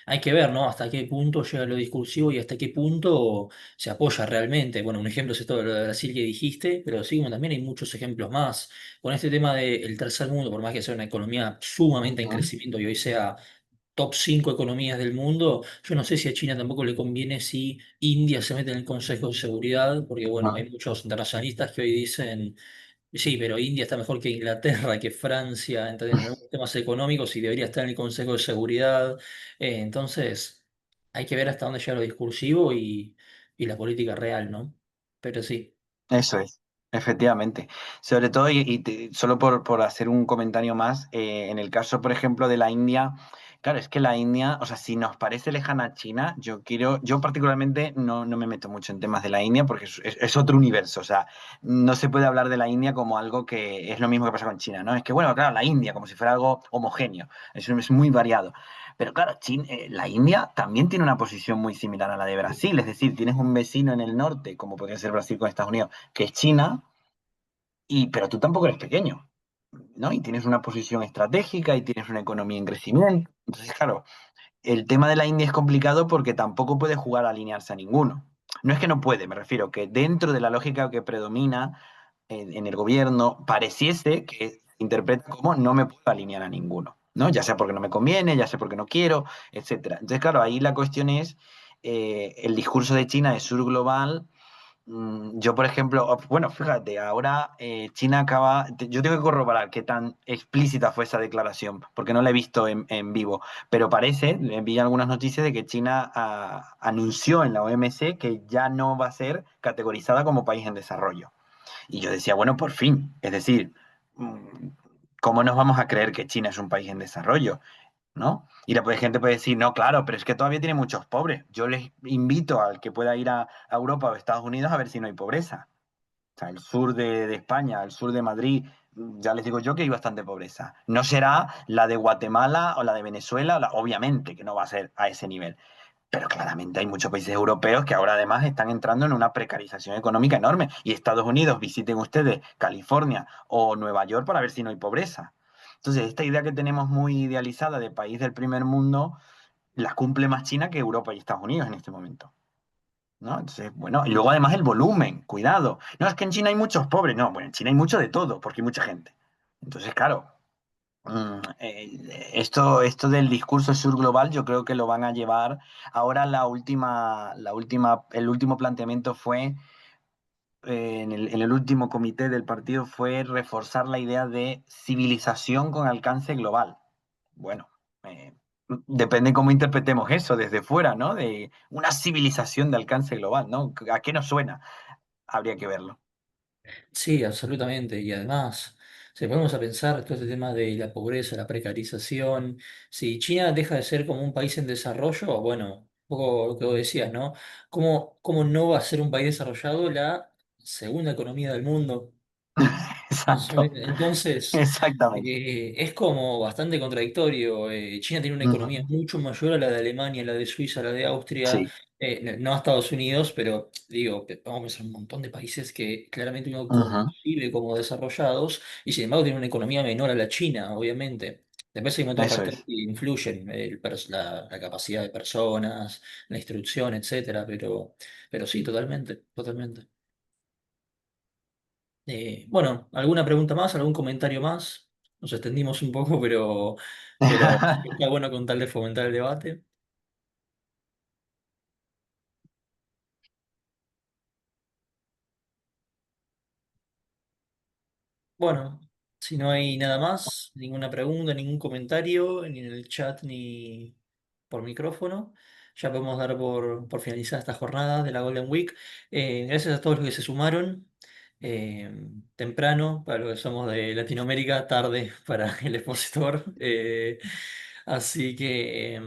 hay que ver, ¿no? Hasta qué punto llega lo discursivo y hasta qué punto se apoya realmente. Bueno, un ejemplo es esto de lo de Brasil que dijiste, pero sí, como también hay muchos ejemplos más. Con este tema del tercer mundo, por más que sea una economía sumamente en Ujú. crecimiento y hoy sea top 5 economías del mundo. Yo no sé si a China tampoco le conviene si India se mete en el Consejo de Seguridad, porque bueno, Ujú. hay muchos internacionalistas que hoy dicen, sí, pero India está mejor que Inglaterra, que Francia, entonces, en algunos temas económicos y debería estar en el Consejo de Seguridad. Entonces, hay que ver hasta dónde llega lo discursivo y la política real, ¿no? Pero sí. Eso es, efectivamente. Sobre todo, solo por hacer un comentario más, en el caso, por ejemplo, de la India, claro, es que la India, o sea, si nos parece lejana a China, yo particularmente no me meto mucho en temas de la India porque es otro universo, o sea, no se puede hablar de la India como algo que es lo mismo que pasa con China, ¿no? Es que, bueno, claro, la India, como si fuera algo homogéneo, es muy variado. Pero claro, la India también tiene una posición muy similar a la de Brasil, es decir, tienes un vecino en el norte, como podría ser Brasil con Estados Unidos, que es China, pero tú tampoco eres pequeño, ¿no? Y tienes una posición estratégica y tienes una economía en crecimiento. Entonces, claro, el tema de la India es complicado porque tampoco puede jugar a alinearse a ninguno. No es que no puede, me refiero que dentro de la lógica que predomina en el gobierno, pareciese que se interpreta como no me puedo alinear a ninguno, ¿no? Ya sea porque no me conviene, ya sea porque no quiero, etcétera. Entonces, claro, ahí la cuestión es el discurso de China de sur global. Yo, por ejemplo, bueno, fíjate, ahora China acaba, yo tengo que corroborar qué tan explícita fue esa declaración, porque no la he visto en vivo, pero parece, vi algunas noticias de que China anunció en la OMC que ya no va a ser categorizada como país en desarrollo. Y yo decía, bueno, por fin, es decir, mm, ¿cómo nos vamos a creer que China es un país en desarrollo? ¿No? Y la gente puede decir, no, claro, pero es que todavía tiene muchos pobres. Yo les invito al que pueda ir a Europa o Estados Unidos a ver si no hay pobreza. O sea, el sur de España, el sur de Madrid, ya les digo yo que hay bastante pobreza. No será la de Guatemala o la de Venezuela, obviamente que no va a ser a ese nivel. Pero claramente hay muchos países europeos que ahora además están entrando en una precarización económica enorme. Y Estados Unidos, visiten ustedes California o Nueva York para ver si no hay pobreza. Entonces, esta idea que tenemos muy idealizada de país del primer mundo, la cumple más China que Europa y Estados Unidos en este momento. ¿No? Entonces, bueno, y luego además el volumen, cuidado. No, es que en China hay muchos pobres. No, bueno, en China hay mucho de todo, porque hay mucha gente. Entonces, claro. Esto del discurso surglobal yo creo que lo van a llevar. Ahora el último planteamiento fue, en el último comité del partido, fue reforzar la idea de civilización con alcance global. Bueno, eh, depende cómo interpretemos eso desde fuera, ¿no? De una civilización de alcance global, ¿no? ¿A qué nos suena? Habría que verlo. Sí, absolutamente. Y además, si ponemos a pensar todo este tema de la pobreza, la precarización, si China deja de ser como un país en desarrollo, bueno, un poco lo que vos decías, ¿no? ¿Cómo no va a ser un país desarrollado la segunda economía del mundo? Exacto, Entonces, exactamente. es como bastante contradictorio. China tiene una Ujú. economía mucho mayor a la de Alemania, la de Suiza, la de Austria, Sí. no a Estados Unidos, pero digo, vamos a pensar un montón de países que claramente uno Ujú. concibe como desarrollados y sin embargo tienen una economía menor a la China, obviamente. Después hay un montón de Eso factores es. que influyen, la capacidad de personas, la instrucción, etcétera, pero sí, totalmente, totalmente. Bueno, ¿alguna pregunta más? ¿Algún comentario más? Nos extendimos un poco, pero está bueno con tal de fomentar el debate. Bueno, si no hay nada más, ninguna pregunta, ningún comentario, ni en el chat ni por micrófono, ya podemos dar por finalizada esta jornada de la Golden Week. Gracias a todos los que se sumaron. Temprano, para los que somos de Latinoamérica, tarde para el expositor. Así que,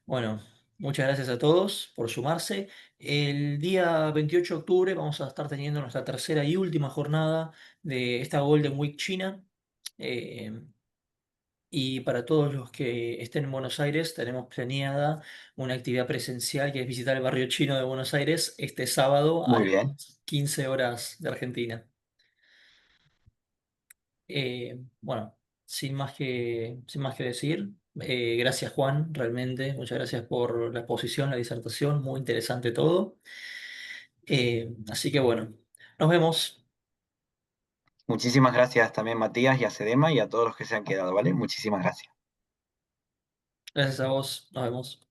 bueno, muchas gracias a todos por sumarse. El día 28 de octubre vamos a estar teniendo nuestra tercera y última jornada de esta Golden Week China. Eh, y para todos los que estén en Buenos Aires, tenemos planeada una actividad presencial que es visitar el barrio chino de Buenos Aires este sábado a Muy las bien. 15 horas de Argentina. Bueno, sin más que decir, gracias Juan, realmente, muchas gracias por la exposición, la disertación, muy interesante todo. Así que bueno, nos vemos. Muchísimas gracias también, Matías, y a Sedema y a todos los que se han quedado, ¿vale? Muchísimas gracias. Gracias a vos, nos vemos.